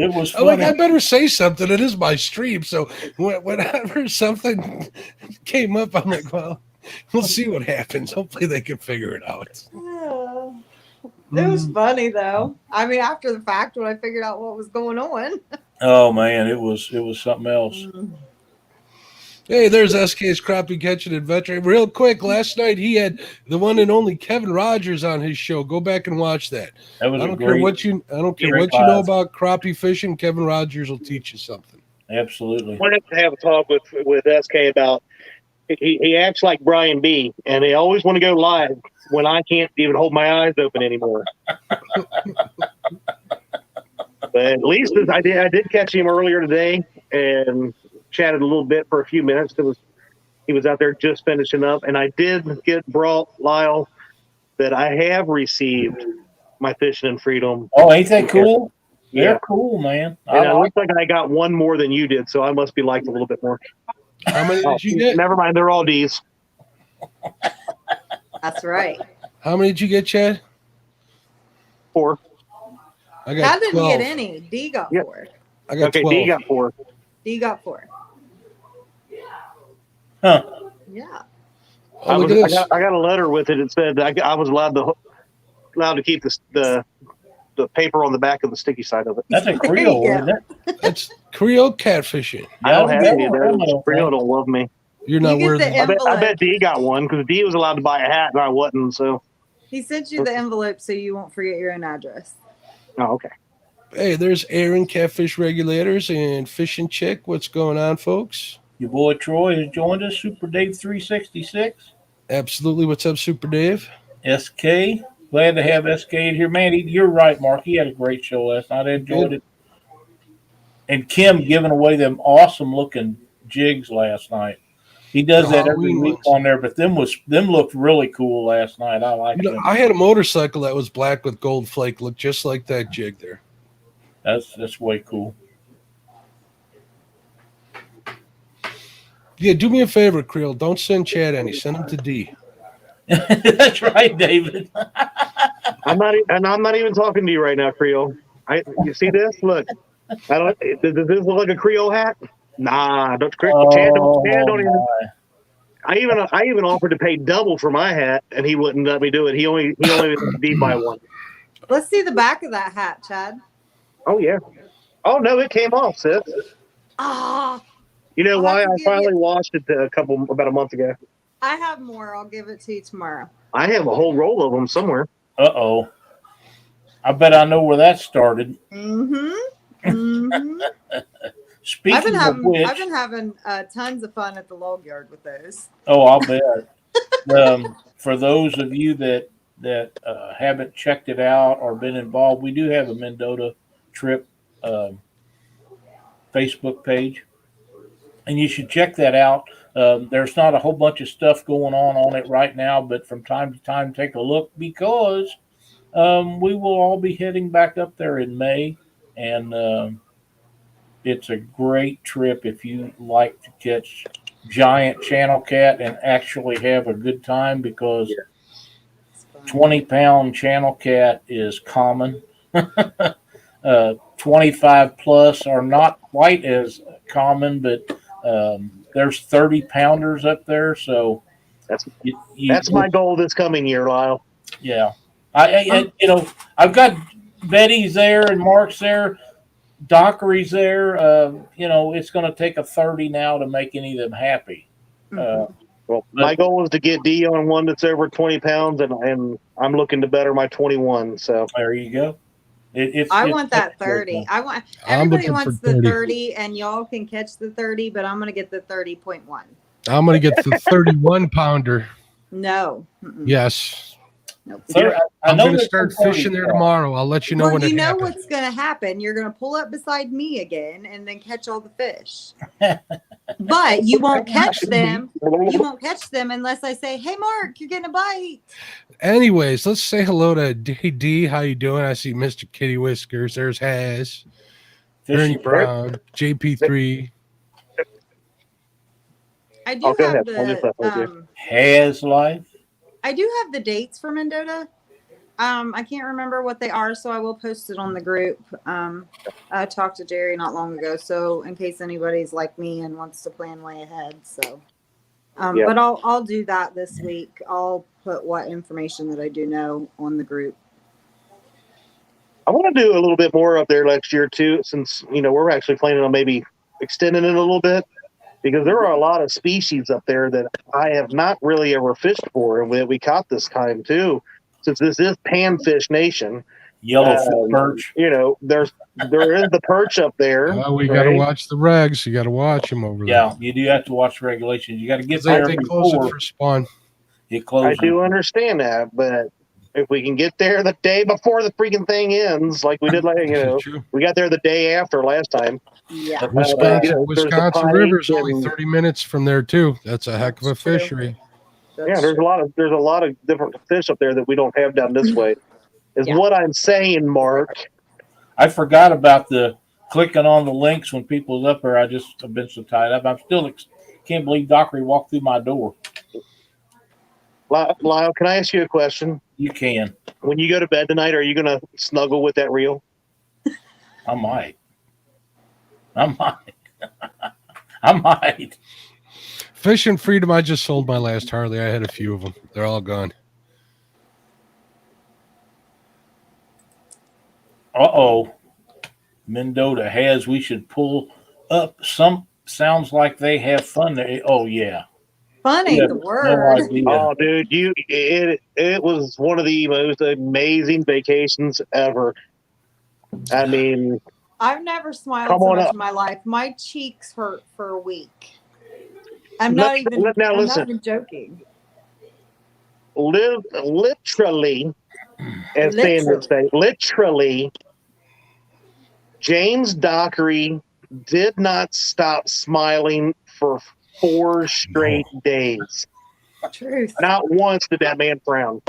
It was funny. I better say something. It is my stream, so whenever something came up, I'm like, well, we'll see what happens. Hopefully they can figure it out. It was funny though. I mean, after the fact, when I figured out what was going on. Oh man, it was something else. Hey, there's SK's crappie catching adventure. Real quick, last night he had the one and only Kevin Rogers on his show. Go back and watch that. That was I a don't great. care what you know about crappie fishing. Kevin Rogers will teach you something. Absolutely. I have to have a talk with SK about. He acts like Brian B, and they always want to go live when I can't even hold my eyes open anymore. But at least I did catch him earlier today and chatted a little bit for a few minutes. He was out there just finishing up, and I did get brought Lyle that I have received my Fishing and Freedom. Oh, ain't that cool? Yeah, they're cool, man. And it looks like I got one more than you did, so I must be liked a little bit more. How many did you get? Never mind, they're all D's. That's right. How many did you get, Chad? 4. I got How didn't 12. get any? D got 4. I got 12. D got 4. D got 4. Huh. Yeah. Oh, look at this. I got a letter with it. It said I was allowed to keep the paper on the back of the sticky side of it. That's a Creole, isn't it? That's Creole catfishing. I don't have any of those. those. Creole don't love me. You're not You get worth the I bet D got one because D was allowed to buy a hat and I wasn't. So. He sent you the envelope so you won't forget your own address. Oh, okay. Hey, there's Aaron, Catfish Regulators, and Fishing Chick. What's going on, folks? Your boy Troy has joined us, Super Dave 366. Absolutely. What's up, Super Dave? SK. Glad to have SK in here. Man, you're right, Mark. He had a great show last night. I enjoyed it. And Kim giving away them awesome-looking jigs last night. He does that every week on there, but them looked really cool last night. I like them. I had a motorcycle that was black with gold flake, looked just like that jig there. That's way cool. Yeah, do me a favor, Creel. Don't send Chad any. Send him to D. That's right, David. I'm not even talking to you right now, Creole. You see this? Look, does this look like a Creole hat? Nah, Chad don't even. I even offered to pay double for my hat, and he wouldn't let me do it. He only did buy one. Let's see the back of that hat, Chad. Oh yeah. Oh no, it came off, sis. Ah. You know why? I finally washed it about a month ago. I have more. I'll give it to you tomorrow. I have a whole roll of them somewhere. Uh-oh. I bet I know where that started. Mm-hmm. Mm-hmm. Speaking of which, I've been having tons of fun at the log yard with those. Oh, I'll bet. For those of you that haven't checked it out or been involved, we do have a Mendota trip Facebook page, and you should check that out. There's not a whole bunch of stuff going on it right now, but from time to time, take a look because we will all be heading back up there in May, and it's a great trip if you like to catch giant channel cat and actually have a good time because 20-pound channel cat is common. 25 plus are not quite as common, but there's 30 pounders up there. So that's my goal this coming year, Lyle. Yeah. I've got Betty's there and Mark's there. Dockery's there. It's going to take a 30 now to make any of them happy. My goal is to get D on one that's over 20 pounds, and I'm looking to better my 21. So there you go. I want that 30. Everybody wants the 30, and y'all can catch the 30, but I'm going to get the 30.1. I'm going to get the 31 pounder. No. Mm-mm. Yes. Nope. I'm going to start fishing there tomorrow. I'll let you know when it happens. You know what's going to happen. You're going to pull up beside me again and then catch all the fish. But you won't catch them. You won't catch them unless I say, hey, Mark, you're getting a bite. Anyways, let's say hello to D. How you doing? I see Mr. Kitty Whiskers. There's Haz. Ernie Brown. JP3. I do have the Haz life. I do have the dates for Mendota. I can't remember what they are, so I will post it on the group. I talked to Jerry not long ago, so in case anybody's like me and wants to plan way ahead. So, but I'll do that this week. I'll put what information that I do know on the group. I want to do a little bit more up there next year too, since we're actually planning on maybe extending it a little bit. because there are a lot of species up there that I have not really ever fished for, and that we caught this time too. Since this is Panfish Nation, Yellowfin perch. you know, there is the perch up there. We got to watch the regs. You got to watch them over there. Yeah, you do have to watch the regulations. You got to get there They close it before for spawn. it closes. I do understand that, but if we can get there the day before the freaking thing ends, like we did, like we got there the day after last time. Yeah. Wisconsin River is only 30 minutes from there too. That's a heck of a fishery. There's a lot of different fish up there that we don't have down this way. Is what I'm saying, Mark. I forgot about the clicking on the links when people's up there. I've been so tied up. I'm still can't believe Dockery walked through my door. Lyle, can I ask you a question? You can. When you go to bed tonight, are you going to snuggle with that reel? I might. I might. Fishing Freedom, I just sold my last Harley. I had a few of them. They're all gone. Uh-oh. Mendota has. We should pull up some. Sounds like they have fun there. Oh, yeah. Fun ain't the word. Oh, dude, it was one of the most amazing vacations ever. I mean, I've never smiled so much in my life. My cheeks hurt for a week. I'm not even joking. Literally, as Sam would say, literally, James Dockery did not stop smiling for 4 straight days. Truth. Not once did that man frown.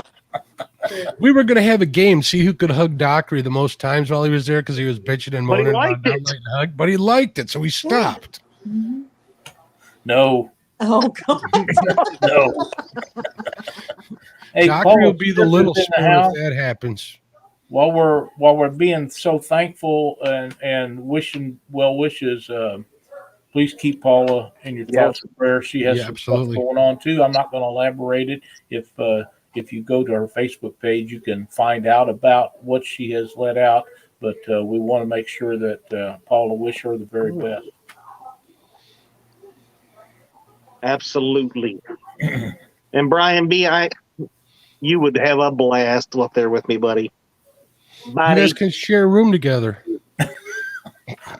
We were going to have a game, see who could hug Dockery the most times while he was there, because he was bitching and moaning about not letting hug, but he liked it, so he stopped. Mm-hmm. No. Oh, God. No. Hey, Dockery will be the little spoon if that happens. While we're being so thankful and wishing well wishes, please keep Paula in your thoughts and prayers. She has some stuff going on too. I'm not going to elaborate it. If you go to her Facebook page, you can find out about what she has let out. But we want to make sure that Paula wish her the very best. Absolutely. And Brian B., you would have a blast up there with me, buddy. You guys can share a room together.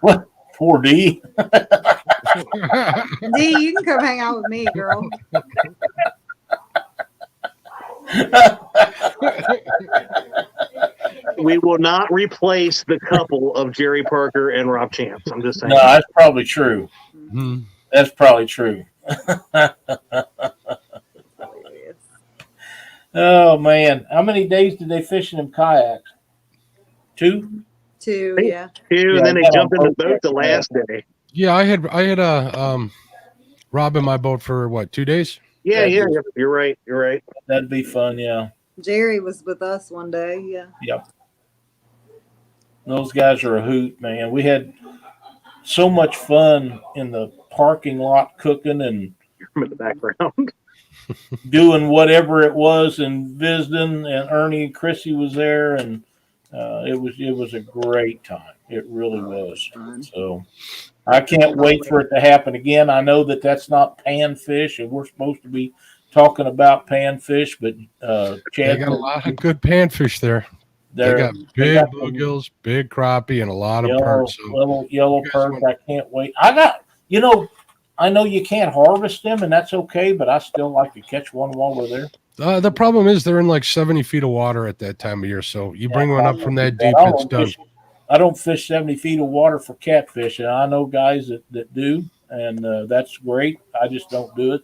What? Poor D. D, you can come hang out with me, girl. We will not replace the couple of Jerry Parker and Rob Chance. I'm just saying. No, that's probably true. Mm-hmm. That's probably true. Oh, man. How many days did they fish in them kayaks? 2? 2, yeah. 2, and then they jumped in the boat the last day. Yeah, I had a Rob in my boat for what, 2 days? Yeah, you're right. You're right. That'd be fun, yeah. Jerry was with us one day, yeah. Yep. Those guys are a hoot, man. We had so much fun in the parking lot cooking and in the background. Doing whatever it was and visiting, and Ernie and Chrissy was there, and it was a great time. It really was. So I can't wait for it to happen again. I know that that's not panfish, and we're supposed to be talking about panfish, but Chad, they got a lot of good panfish there. They got big bluegills, big crappie, and a lot of perch. So yellow perch. I can't wait. I know you can't harvest them, and that's okay, but I still like to catch one while we're there. The problem is they're in like 70 feet of water at that time of year, so you bring one up from that deep, it's done. I don't fish 70 feet of water for catfish, and I know guys that do, and that's great. I just don't do it.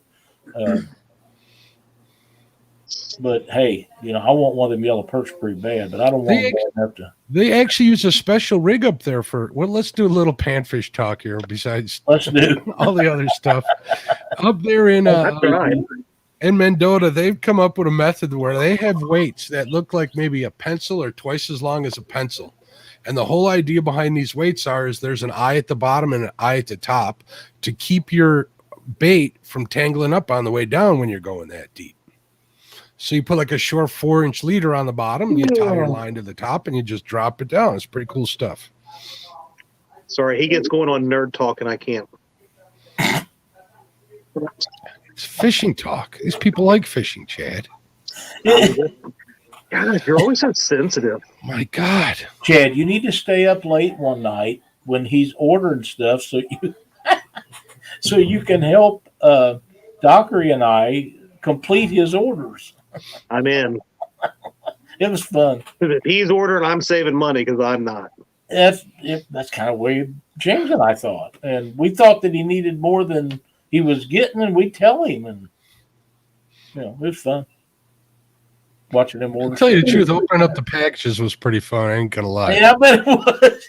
But hey, I want one of them yellow perch pretty bad, but I don't want them bad enough to. They actually use a special rig up there for. Well, let's do a little panfish talk here. Besides, let's do all the other stuff up there in Mendota. They've come up with a method where they have weights that look like maybe a pencil or twice as long as a pencil. And the whole idea behind these weights is there's an eye at the bottom and an eye at the top to keep your bait from tangling up on the way down when you're going that deep. So you put like a short 4-inch leader on the bottom, and you tie your line to the top, and you just drop it down. It's pretty cool stuff. Sorry, he gets going on nerd talk, and I can't. It's fishing talk. These people like fishing, Chad. God, you're always so sensitive. My God. Chad, you need to stay up late one night when he's ordering stuff so you can help Dockery and I complete his orders. I'm in. It was fun. If he's ordering, I'm saving money because I'm not. That's kind of where James and I thought, and we thought that he needed more than he was getting, and we tell him, and it was fun watching him order. I'll tell you the truth, opening up the packages was pretty fun. I ain't gonna lie. Yeah, I bet it was.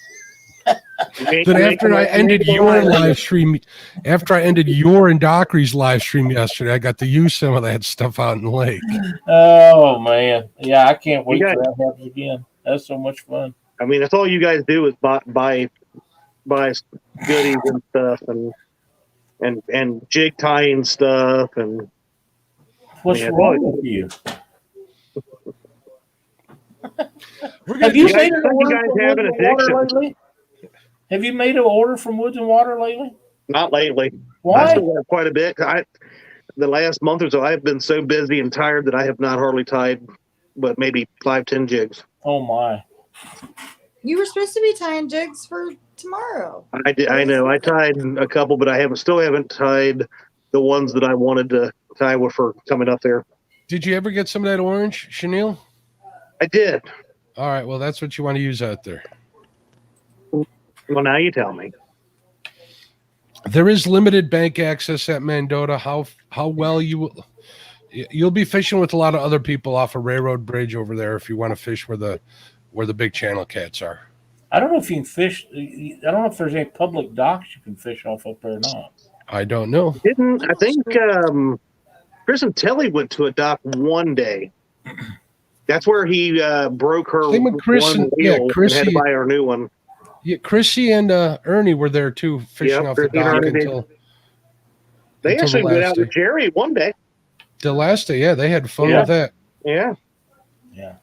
Then after I ended your live stream, after I ended your and Dockery's live stream yesterday, I got to use some of that stuff out in the lake. Oh man, yeah, I can't wait till that happens again. That's so much fun. I mean, that's all you guys do is buy goodies and stuff, and jig tying stuff, and what's wrong with you? Have you made an order from Wood and Water lately? Have you made an order from Woods and Water lately? Not lately. Why? I still have quite a bit. The last month or so, I've been so busy and tired that I have not hardly tied, but maybe 5-10 jigs. Oh my! You were supposed to be tying jigs for tomorrow. I did. I know. I tied a couple, but I still haven't tied the ones that I wanted to tie for coming up there. Did you ever get some of that orange chenille? I did. All right. Well, that's what you want to use out there. Well, now you tell me. There is limited bank access at Mendota. How well you'll be fishing with a lot of other people off a railroad bridge over there if you want to fish where the big channel cats are. I don't know if you can fish. I don't know if there's any public docks you can fish off up there or not. I don't know. I think Chris and Telly went to a dock one day. That's where he broke her Same with Chris one and wheel Chrissy, and had to buy her new one. Yeah, Chrissy and Ernie were there too, fishing off the dock until they actually the went out day. with Jerry one day. The last day, yeah, they had fun with that. Yeah. Yeah.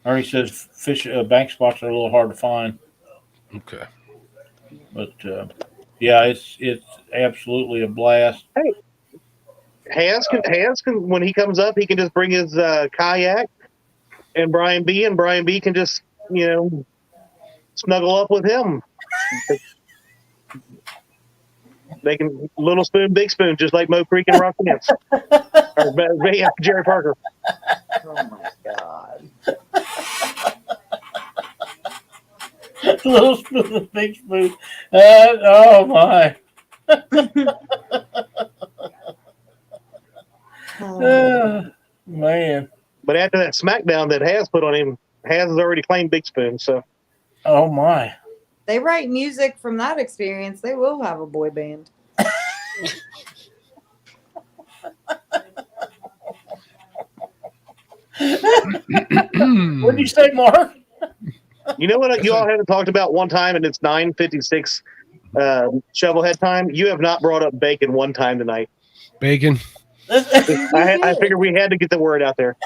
Ernie says bank spots are a little hard to find. Okay. But yeah, it's absolutely a blast. Hey, Has can when he comes up, he can just bring his kayak, and Brian B can just snuggle up with him. They can little spoon, big spoon, just like Mo Creek and Rock Dance. Jerry Parker. Oh my God. Little spoon, big spoon. Oh my. Man. But after that smackdown that Has put on him, Has has already claimed Big Spoon. So. Oh my. They write music from that experience. They will have a boy band. What did you say, Mark? You know what you all haven't talked about one time, and it's 9:56 shovelhead time. You have not brought up bacon one time tonight. Bacon. I figured we had to get the word out there.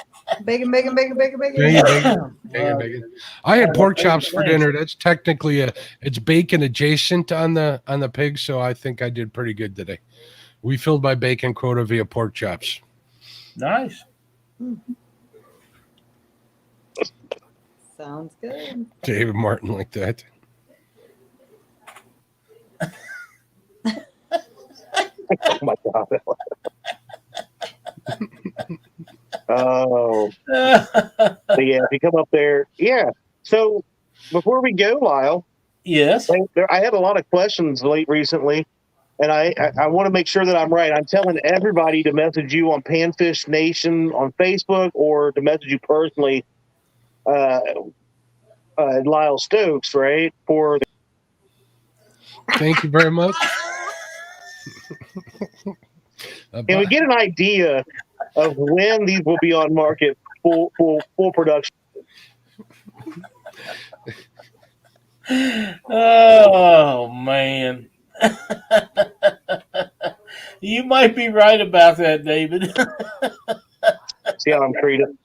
Bacon, bacon, bacon, bacon, bacon. Bacon. I had pork chops for dinner. That's technically it's bacon adjacent on the pig, so I think I did pretty good today. We filled my bacon quota via pork chops. Nice. Sounds good. David Martin like that. Oh my God. Oh. So yeah, if you come up there, yeah. So before we go, Lyle. Yes. I had a lot of questions recently, and I want to make sure that I'm right. I'm telling everybody to message you on Panfish Nation on Facebook or to message you personally, Lyle Stokes, right? Thank you very much. Can we get an idea of when these will be on market full production? Oh man. You might be right about that, David. See how I'm treated.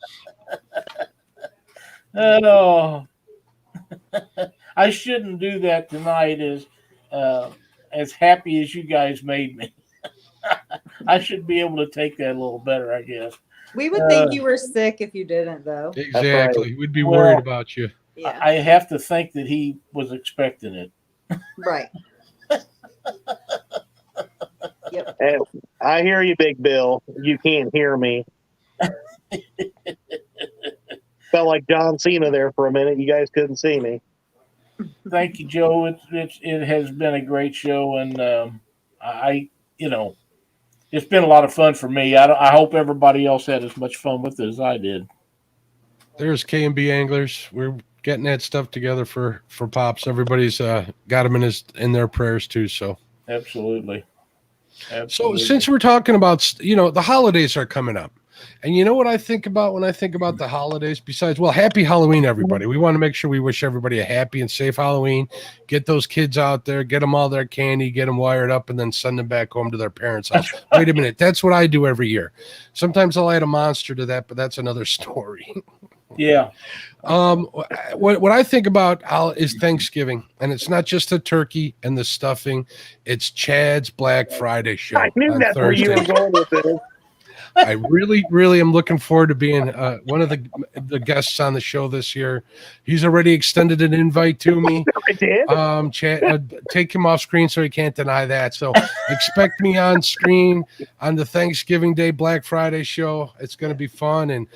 Oh. I shouldn't do that tonight as happy as you guys made me. I should be able to take that a little better, I guess. We would think you were sick if you didn't, though. Exactly. We'd be Well, worried about you. Yeah. I have to think that he was expecting it. Right. Yep. Hey, I hear you, Big Bill. You can't hear me. Felt like John Cena there for a minute. You guys couldn't see me. Thank you, Joe. It has been a great show, and it's been a lot of fun for me. I hope everybody else had as much fun with it as I did. There's K&B Anglers. We're getting that stuff together for Pops. Everybody's got him in their prayers too. So Absolutely. So since we're talking about, the holidays are coming up, and you know what I think about when I think about the holidays, besides, well, happy Halloween, everybody. We want to make sure we wish everybody a happy and safe Halloween, get those kids out there, get them all their candy, get them wired up, and then send them back home to their parents' house. Wait a minute. That's what I do every year. Sometimes I'll add a monster to that, but that's another story. Yeah. What I think about is Thanksgiving, and it's not just the turkey and the stuffing. It's Chad's Black Friday show. I knew on that's Thursday. where you were going with this. I really, really am looking forward to being one of the guests on the show this year. He's already extended an invite to me. I did. Chad, take him off screen so he can't deny that. So expect me on screen on the Thanksgiving Day Black Friday show. It's going to be fun, and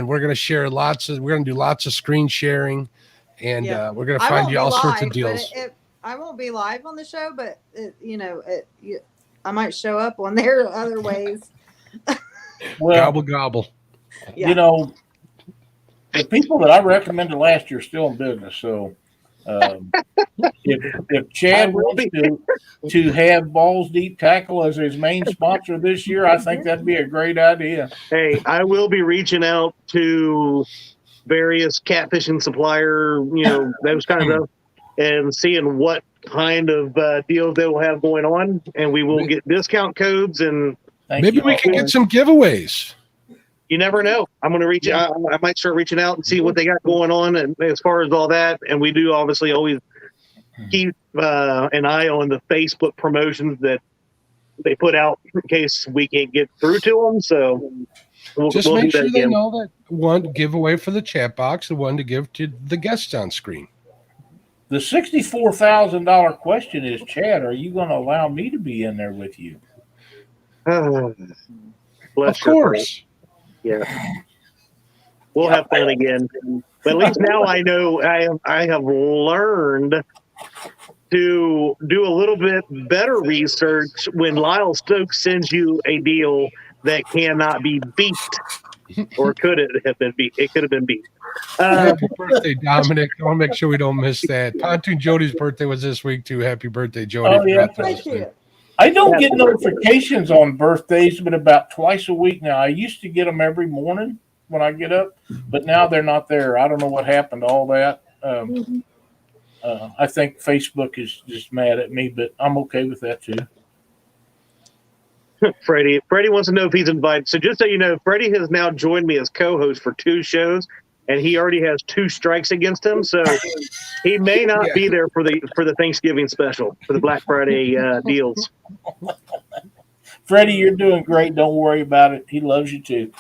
we're going to share we're going to do lots of screen sharing, and we're going to find you all sorts of deals. I won't be live on the show, but I might show up on there other ways. Well, gobble gobble. Yeah. The people that I recommended last year are still in business. So if Chad wants to have Balls Deep Tackle as his main sponsor this year, I think that'd be a great idea. Hey, I will be reaching out to various catfishing supplier, those kind of stuff, and seeing what kind of deals they will have going on, and we will get discount codes and. Maybe we can get some giveaways. You never know. I'm going to reach out. I might start reaching out and see what they got going on, and as far as all that. And we do obviously always keep an eye on the Facebook promotions that they put out in case we can't get through to them. So we'll make do sure that they again. know that one giveaway for the chat box, the one to give to the guests on screen. The $64,000 question is, Chad, are you going to allow me to be in there with you? Of course. Yeah. We'll have fun again. But at least now I know I have learned to do a little bit better research when Lyle Stokes sends you a deal that cannot be beat. Or could it have been beat? It could have been beat. Happy birthday, Dominic. I want to make sure we don't miss that. Pontoon Jody's birthday was this week, too. Happy birthday, Jody. Oh, yeah. Thank you. I don't get notifications on birthdays, but about twice a week now. I used to get them every morning when I get up, but now they're not there. I don't know what happened to all that. I think Facebook is just mad at me, but I'm okay with that too. Freddie wants to know if he's invited. So just so you know, Freddie has now joined me as co-host for 2 shows, and he already has 2 strikes against him. So he may not be there for the Thanksgiving special, for the Black Friday deals. Freddie, you're doing great. Don't worry about it. He loves you too.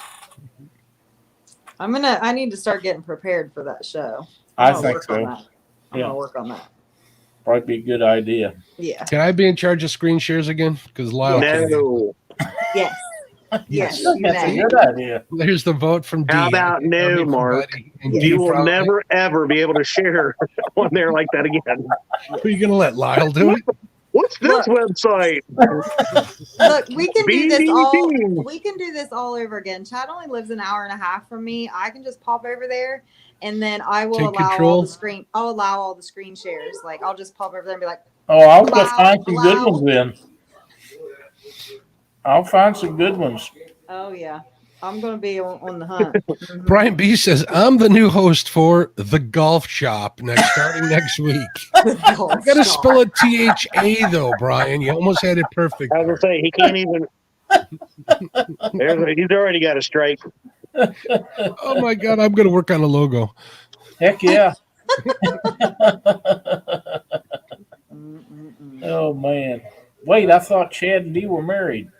I need to start getting prepared for that show. I think so. I'm gonna work on that. Probably be a good idea. Yeah. Can I be in charge of screen shares again? Because Lyle. No. Yes. Yes. That's a good idea. There's the vote from D. How about no, Mark? You will never, ever be able to share on there like that again. Are you going to let Lyle do it? What's this website? Look, we can do this all. We can do this all over again. Chad only lives an hour and a half from me. I can just pop over there, and then I will allow all the screen shares. Like I'll just pop over there and be like, "Oh, I'll go find some good ones then. I'll find some good ones." Oh yeah, I'm going to be on the hunt. Brian B says, "I'm the new host for the Golf Shop starting next week." You got to spell it THA though, Brian. You almost had it perfect. I was going to say he can't even. He's already got a strike. Oh my God, I'm going to work on a logo. Heck yeah. Oh man. Wait, I thought Chad and Dee were married.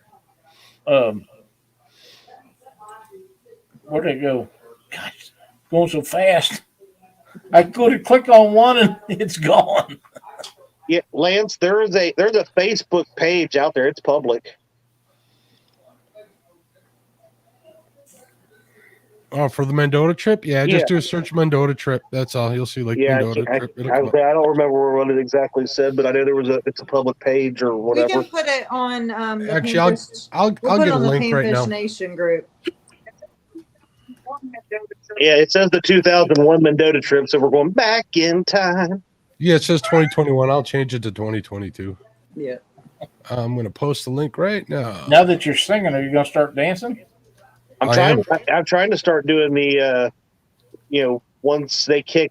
um, where'd it go? Gosh, it's going so fast. I go to click on one and it's gone. Yeah, Lance, there's a Facebook page out there. It's public. Oh, for the Mendota trip? Yeah, Yeah. just do a search Mendota trip. That's all. You'll see like Yeah, Mendota I trip. It'll come up. don't remember what it exactly said, but I know it's a public page or We whatever. can put it on the Actually, Panfish. I'll We'll put get it a on the link right now. Panfish Nation group. Yeah, it says the 2001 Mendota trip, so we're going back in time. Yeah, it says 2021. I'll change it to 2022. Yeah. I'm going to post the link right now. Now that you're singing, are you going to start dancing? I'm trying to start doing the once they kick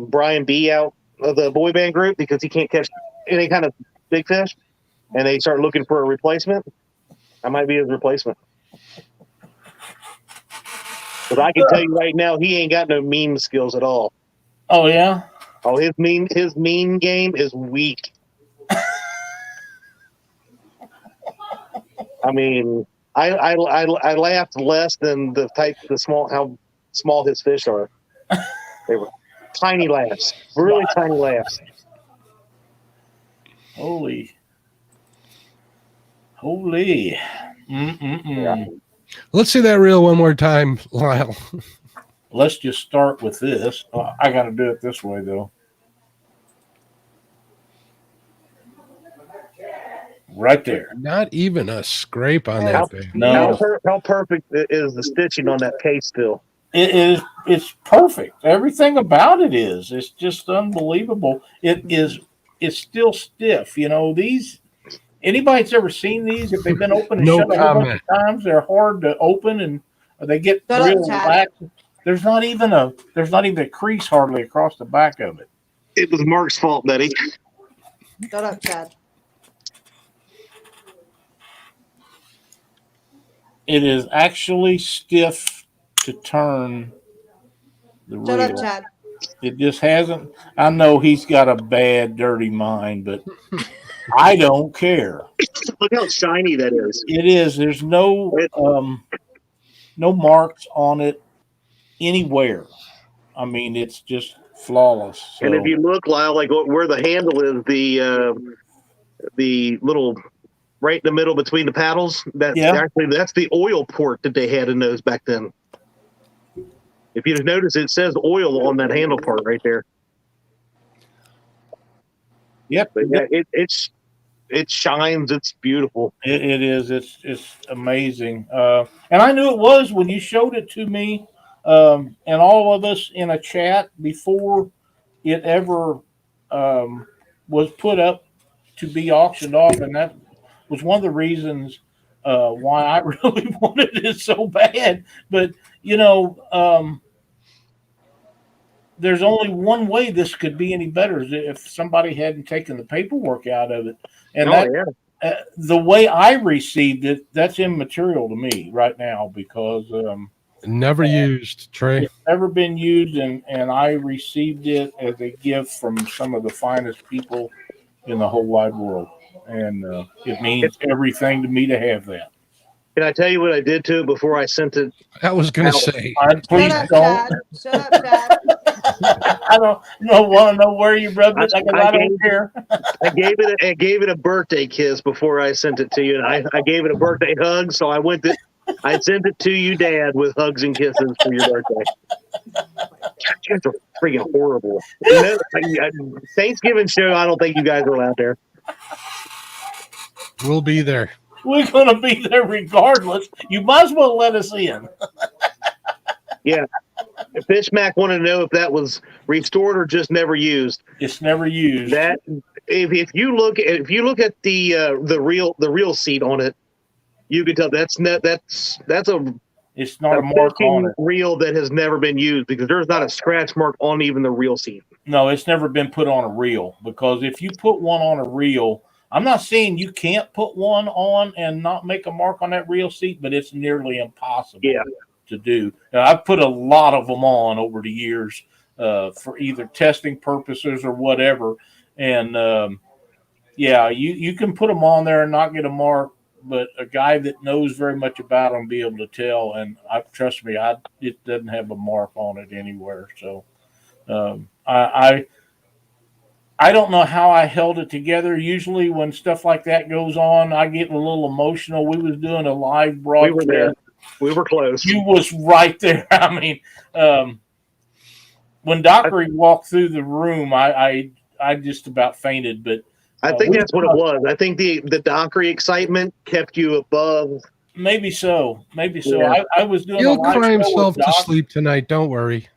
Brian B out of the boy band group because he can't catch any kind of big fish, and they start looking for a replacement. I might be his replacement. Because I can tell you right now, he ain't got no meme skills at all. Oh yeah. Oh, his meme game is weak. I mean, I laughed less than how small his fish are. They were tiny laughs, really tiny laughs. Holy. Yeah. Let's see that reel one more time, Lyle. Let's just start with this. I got to do it this way though. Right there. Not even a scrape on How, that thing. No. how perfect is the stitching on that case still? It is. It's perfect. Everything about it is. It's just unbelievable. It is. It's still stiff. You know these. Anybody that's ever seen these, if they've been open and No shut a whole bunch comment. of times, they're hard to open and they get Shut up, real Chad. relaxed. There's not even a crease hardly across the back of it. It was Mark's fault, Betty. Shut up, Chad. It is actually stiff to turn the Shut up, reel. Chad. It just hasn't. I know he's got a bad, dirty mind, but I don't care. Look how shiny that is. It is. There's no marks on it anywhere. I mean, it's just flawless. So, And if you look, Lyle, like where the handle is, the little right in the middle between the paddles, that's the oil port that they had in those back then. If you notice, it says oil on that handle part right there. yep, But yeah, it shines. It's beautiful. it is. It's amazing. And I knew it was when you showed it to me, and all of us in a chat before it ever was put up to be auctioned off, and that was one of the reasons why I really wanted it so bad. But there's only one way this could be any better is if somebody hadn't taken the paperwork out of it. And the way I received it, that's immaterial to me right now because Never used, Trey. it's never been used, and I received it as a gift from some of the finest people in the whole wide world. And it means everything to me to have that. Can I tell you what I did to it before I sent it? I was going to say. Please Shut up, don't. Chad. Shut up, Chad. I don't want to know where you rubbed it. I don't care. I gave it a birthday kiss before I sent it to you, and I gave it a birthday hug. So I sent it to you, Dad, with hugs and kisses for your birthday. You guys are freaking horrible. Thanksgiving show, I don't think you guys are out there. We'll be there. We're going to be there regardless. You might as well let us in. Yeah. Fish Mac wanted to know if that was restored or just never used. It's never used. That if you look at the reel seat on it, you can tell that's a It's not a mark on it. Reel that has never been used because there's not a scratch mark on even the reel seat. No, it's never been put on a reel because if you put one on a reel, I'm not saying you can't put one on and not make a mark on that reel seat, but it's nearly impossible to do. Now, I've put a lot of them on over the years for either testing purposes or whatever. And, you can put them on there and not get a mark, but a guy that knows very much about them be able to tell. And trust me, it doesn't have a mark on it anywhere. So I don't know how I held it together. Usually, when stuff like that goes on, I get a little emotional. We was doing a live broadcast. We were there. We were close. You was right there. I mean, when Dockery walked through the room, I just about fainted. But I think that's what it was. I think the Dockery excitement kept you above. Maybe so. Yeah. I was doing. He'll a live cry show himself with to Doc. sleep tonight. Don't worry.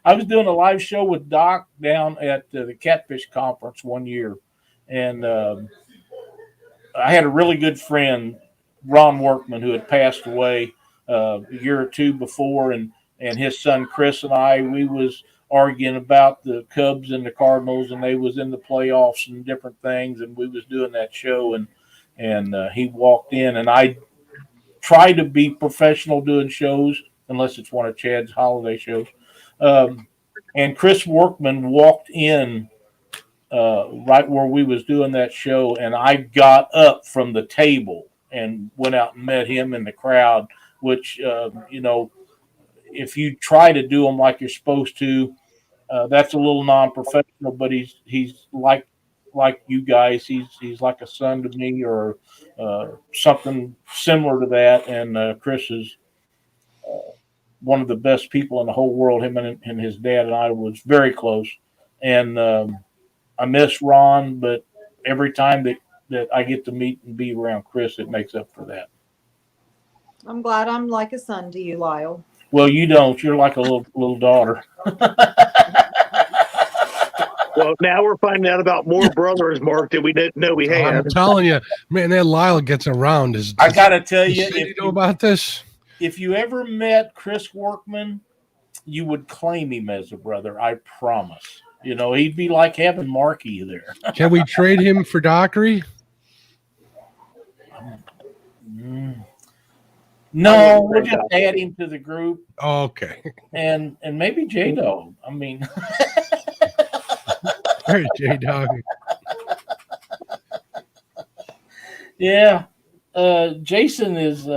I was doing a live show with Doc down at the Catfish Conference one year, and I had a really good friend, Ron Workman, who had passed away a year or two before, and his son Chris and I, we was arguing about the Cubs and the Cardinals, and they was in the playoffs and different things, and we was doing that show, and he walked in, and I try to be professional doing shows unless it's one of Chad's holiday shows. And Chris Workman walked in right where we was doing that show, and I got up from the table and went out and met him in the crowd, which, if you try to do them like you're supposed to, that's a little non-professional, but he's like you guys. He's like a son to me, or something similar to that. And Chris is one of the best people in the whole world. Him and his dad and I was very close. And I miss Ron, but every time that I get to meet and be around Chris, it makes up for that. I'm glad I'm like a son to you, Lyle. Well, you don't. You're like a little daughter. Well, now we're finding out about more brothers, Mark, that we didn't know we had. I'm telling you, man, that Lyle gets around. I got to tell you, if you know about this. If you ever met Chris Workman, you would claim him as a brother. I promise. He'd be like having Marky there. Can we trade him for Dockery? No, we'll just add him to the group. Oh, okay. And maybe J-Dog. I mean. All right, J-Dog. Yeah. Jason is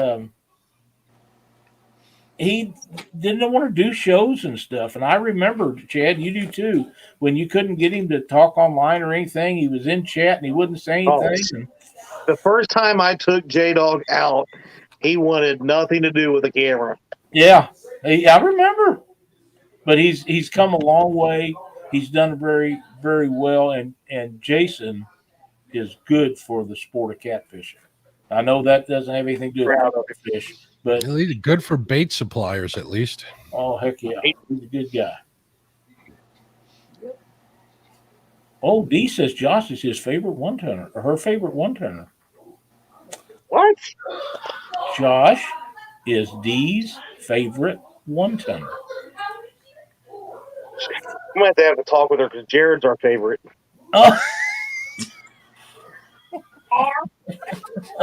he didn't want to do shows and stuff. And I remember, Chad, you do too, when you couldn't get him to talk online or anything, he was in chat and he wouldn't say anything. The first time I took J-Dog out, he wanted nothing to do with the camera. Yeah, I remember. But he's come a long way. He's done very, very well. And Jason is good for the sport of catfishing. I know that doesn't have anything to do with fish, but he's good for bait suppliers, at least. Oh, heck yeah. He's a good guy. Oh, Dee says Josh is his favorite one-tonner, or her favorite one-tonner. What? Josh is Dee's favorite one-tonner. We might have to talk with her because Jared's our favorite. Oh.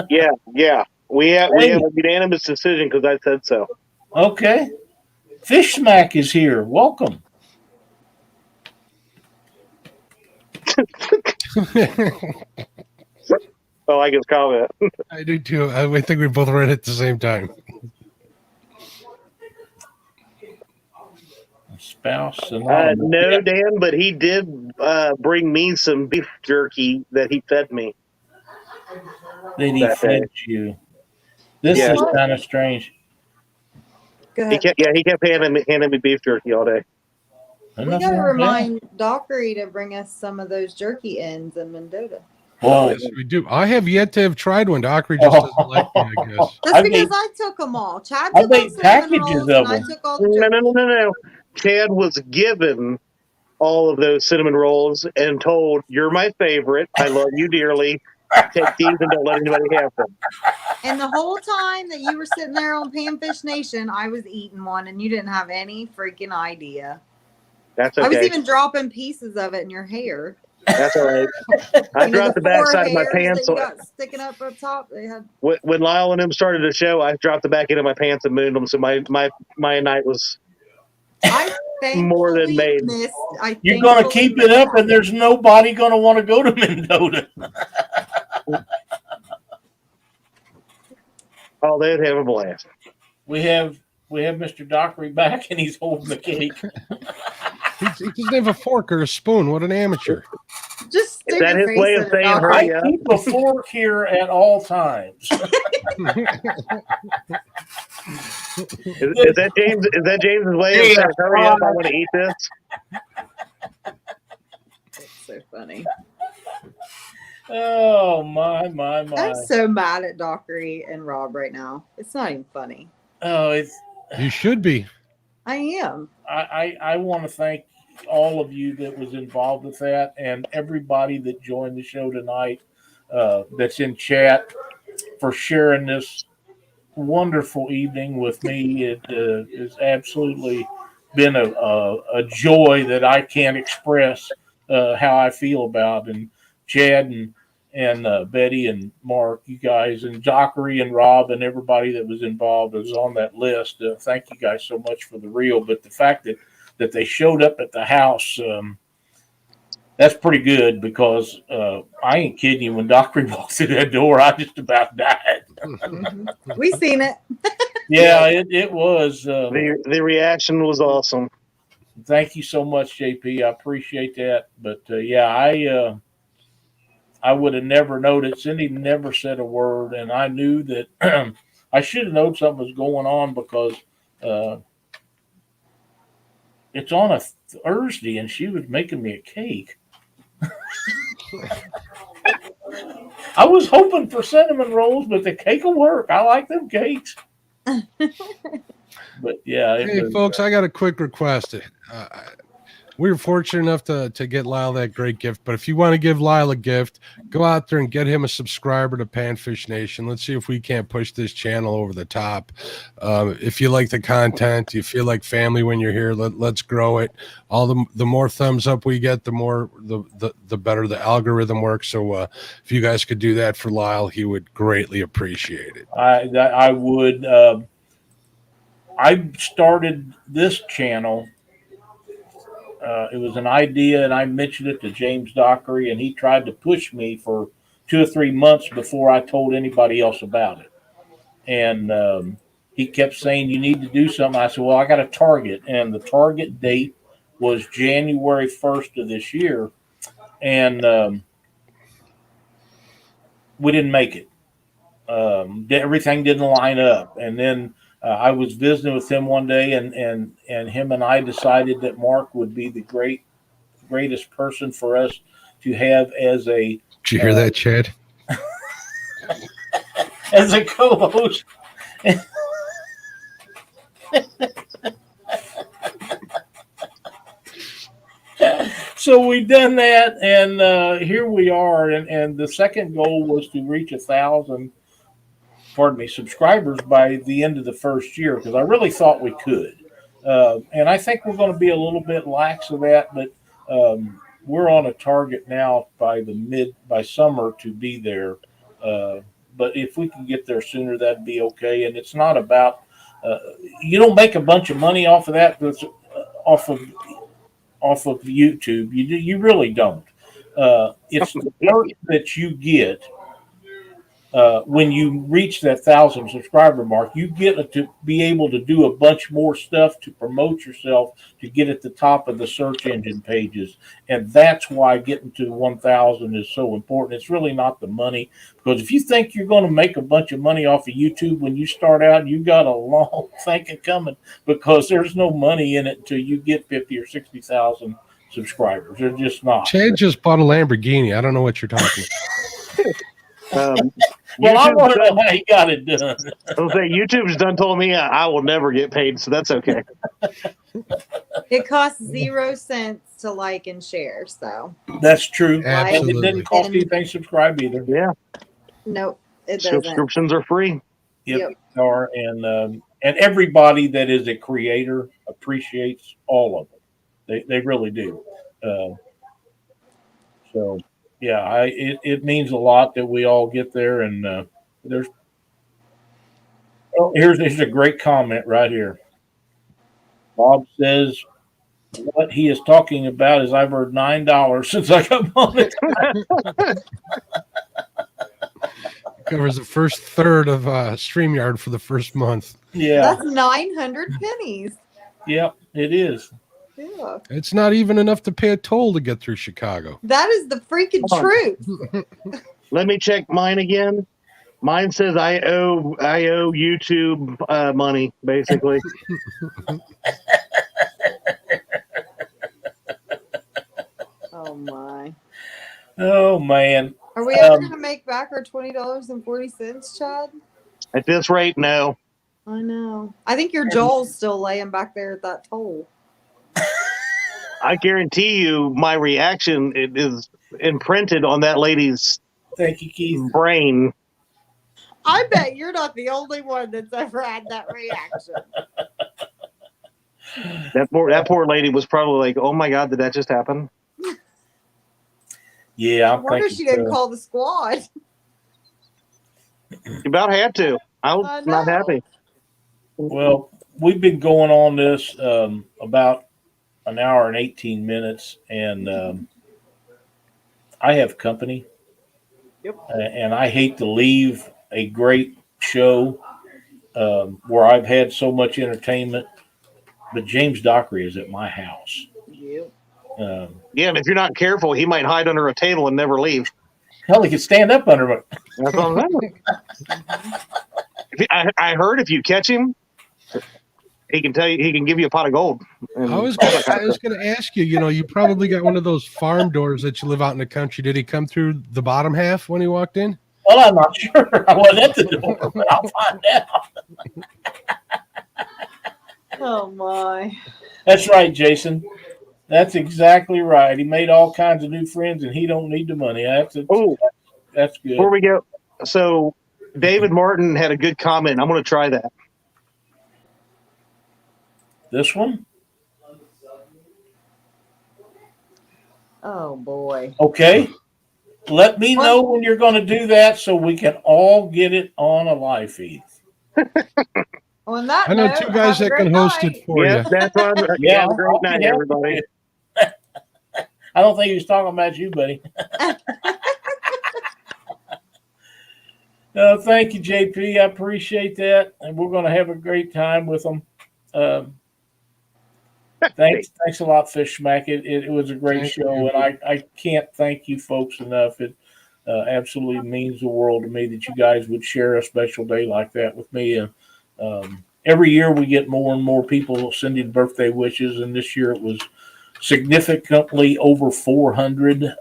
Yeah. We have a unanimous decision because I said so. Okay. Fish Smack is here. Welcome. I like his comment. I do too. I think we both read it at the same time. Spouse and no, Dan, but he did bring me some beef jerky that he fed me. That he fed you. This is kind of strange. Go ahead. He kept handing me beef jerky all day. We got to remind Dockery to bring us some of those jerky ends in Mendota. Oh, yes, we do. I have yet to have tried one. Dockery just doesn't like me, I guess. That's because I took them all. Chad took all packages of them. I took all the jerky. No. Chad was given all of those cinnamon rolls and told, "You're my favorite. I love you dearly. Take these and don't let anybody have them." And the whole time that you were sitting there on Panfish Nation, I was eating one, and you didn't have any freaking idea. That's okay. I was even dropping pieces of it in your hair. That's all right. I dropped the backside of my pants. That you got sticking up top. They had. When Lyle and him started the show, I dropped the back end of my pants and mooned them. So my night was more than made. You're going to keep it up, and there's nobody going to want to go to Mendota. Oh, they'd have a blast. We have Mr. Dockery back, and he's holding the cake. He doesn't have a fork or a spoon. What an amateur. Just Is stick that your his face way in of it, saying Doc. hurry I up? keep a fork here at all times. Is that James? Is that James's way of Yeah. saying hurry up? I want to eat this. That's so funny. Oh my. I'm so mad at Dockery and Rob right now. It's not even funny. Oh, it's. You should be. I am. I want to thank all of you that was involved with that, and everybody that joined the show tonight, that's in chat, for sharing this wonderful evening with me. It has absolutely been a joy that I can't express how I feel about. And Chad and Betty and Mark, you guys, and Dockery and Rob and everybody that was involved was on that list. Thank you guys so much for the reel. But the fact that they showed up at the house, that's pretty good, because I ain't kidding you. When Dockery walked through that door, I just about died. We seen it. Yeah, it was. The reaction was awesome. Thank you so much, JP. I appreciate that. But yeah, I would have never known. Cindy never said a word, and I knew that I should have known something was going on, because it's on a Thursday, and she was making me a cake. I was hoping for cinnamon rolls, but the cake will work. I like them cakes. But yeah, Hey, folks, I got a quick request. We were fortunate enough to get Lyle that great gift, but if you want to give Lyle a gift, go out there and get him a subscriber to Panfish Nation. Let's see if we can't push this channel over the top. If you like the content, you feel like family when you're here, let's grow it. All the more thumbs up we get, the more the better the algorithm works. So if you guys could do that for Lyle, he would greatly appreciate it. I would. I started this channel. It was an idea, and I mentioned it to James Dockery, and he tried to push me for 2 or 3 months before I told anybody else about it. And he kept saying, "You need to do something." I said, "Well, I got a target," and the target date was January 1st of this year, and we didn't make it. Everything didn't line up, and then I was visiting with him one day, and him and I decided that Mark would be the greatest person for us to have as a. Did you hear that, Chad? As a co-host. So we done that, and here we are. And the second goal was to reach 1,000. Subscribers by the end of the first year, because I really thought we could. And I think we're going to be a little bit lax of that, but we're on a target now by summer to be there. But if we can get there sooner, that'd be okay. And it's not about, you don't make a bunch of money off of that, but off of YouTube. You really don't. It's the work that you get. When you reach that 1,000 subscriber mark, you get to be able to do a bunch more stuff to promote yourself, to get at the top of the search engine pages. And that's why getting to 1,000 is so important. It's really not the money, because if you think you're going to make a bunch of money off of YouTube when you start out, you got a long thinking coming, because there's no money in it until you get 50 or 60,000 subscribers. They're just not. Chad just bought a Lamborghini. I don't know what you're talking about. Well, I want to know how he got it done. I'll say YouTube's done told me I will never get paid, so that's okay. It costs 0 cents to like and share, so That's true. Absolutely. It didn't cost anything to subscribe either. Yeah. nope, it doesn't. Subscriptions are free. Yep. Are and everybody that is a creator appreciates all of it. They really do. So yeah, it means a lot that we all get there. And there's here's a great comment right here. Bob says, "What he is talking about is I've earned $9 since I got on it." covers the first third of StreamYard for the first month. Yeah. That's 900 pennies. Yep, it is. Yeah. It's not even enough to pay a toll to get through Chicago. That is the freaking Hold on. truth. Let me check mine again. Mine says I owe YouTube money, basically. Oh my. Oh man. Are we ever gonna make back our $20.40, Chad? At this rate, no. I know. I think your Joel's still laying back there at that toll. I guarantee you, my reaction it is imprinted on that lady's Thank you, Keith. brain. I bet you're not the only one that's ever had that reaction. That poor lady was probably like, "Oh my God, did that just happen?" Yeah, I I'm wonder thinking she didn't so. call the squad. You about had to. I was I not know. happy. Well, we've been going on this about an hour and 18 minutes, and I have company. Yep. And I hate to leave a great show where I've had so much entertainment, but James Dockery is at my house. Yep. Yeah, and if you're not careful, he might hide under a table and never leave. Hell, he could stand up under it. That's what I'm saying. I heard if you catch him, he can tell you. He can give you a pot of gold. And I was all that kind of going to ask you. You probably got one of those farm doors that you live out in the country. Did he come through the bottom half when he walked in? Well, I'm not sure. I wasn't at the door, but I'll find out. Oh my. That's right, Jason. That's exactly right. He made all kinds of new friends, and he don't need the money. That's good. Before we go, so David Martin had a good comment. I'm going to try that. This one? Oh boy. Okay. Let me know when you're going to do that so we can all get it on a live feed. On that I know note, two guys have a that can great host night. it for Yeah, you. that's what I'm. Yeah, Have a great night, everybody. I don't think he was talking about you, buddy. No, thank you, JP. I appreciate that, and we're going to have a great time with them. Thanks a lot, Fish Smack. It was a great Thank show, you. and I can't thank you folks enough. It absolutely means the world to me that you guys would share a special day like that with me. And every year we get more and more people sending birthday wishes, and this year it was significantly over 400.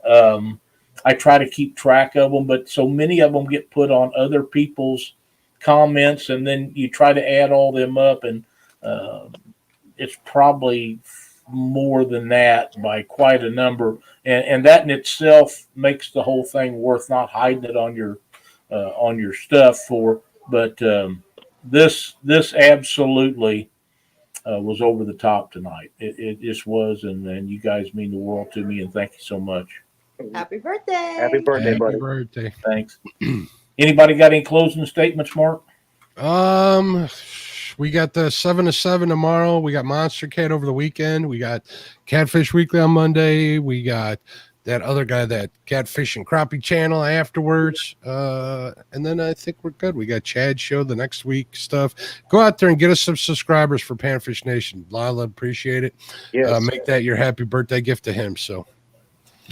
I try to keep track of them, but so many of them get put on other people's comments, and then you try to add all them up, and it's probably more than that by quite a number, and that in itself makes the whole thing worth not hiding it on your stuff for. But this absolutely was over the top tonight. It just was, and you guys mean the world to me, and thank you so much. Happy birthday. Happy birthday, Happy buddy. birthday. Thanks. Anybody got any closing statements, Mark? We got the 7 to 7 tomorrow. We got Monster Cat over the weekend. We got Catfish Weekly on Monday. We got that other guy, that Catfish and Crappie channel afterwards. And then I think we're good. We got Chad's show the next week stuff. Go out there and get us some subscribers for Panfish Nation. Lila, appreciate it. Yes. Make that your happy birthday gift to him. So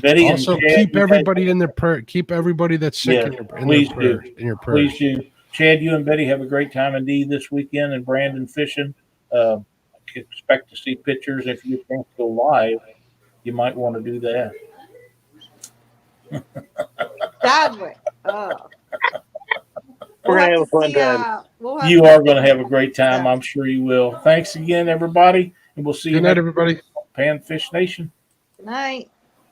Betty, also and Chad, keep you everybody guys, in their prayer. Keep everybody that's sick Yeah, in your please prayer, do. in your prayers. Please do. Chad, you and Betty have a great time indeed this weekend, and Brandon fishing. Expect to see pictures. If you can't go live, you might want to do that. Sadly. Oh. We're gonna have a fun time. time. You are going to have a great time. I'm sure you will. Thanks again, everybody, and we'll see you Good night, next everybody. Panfish Nation. Good night.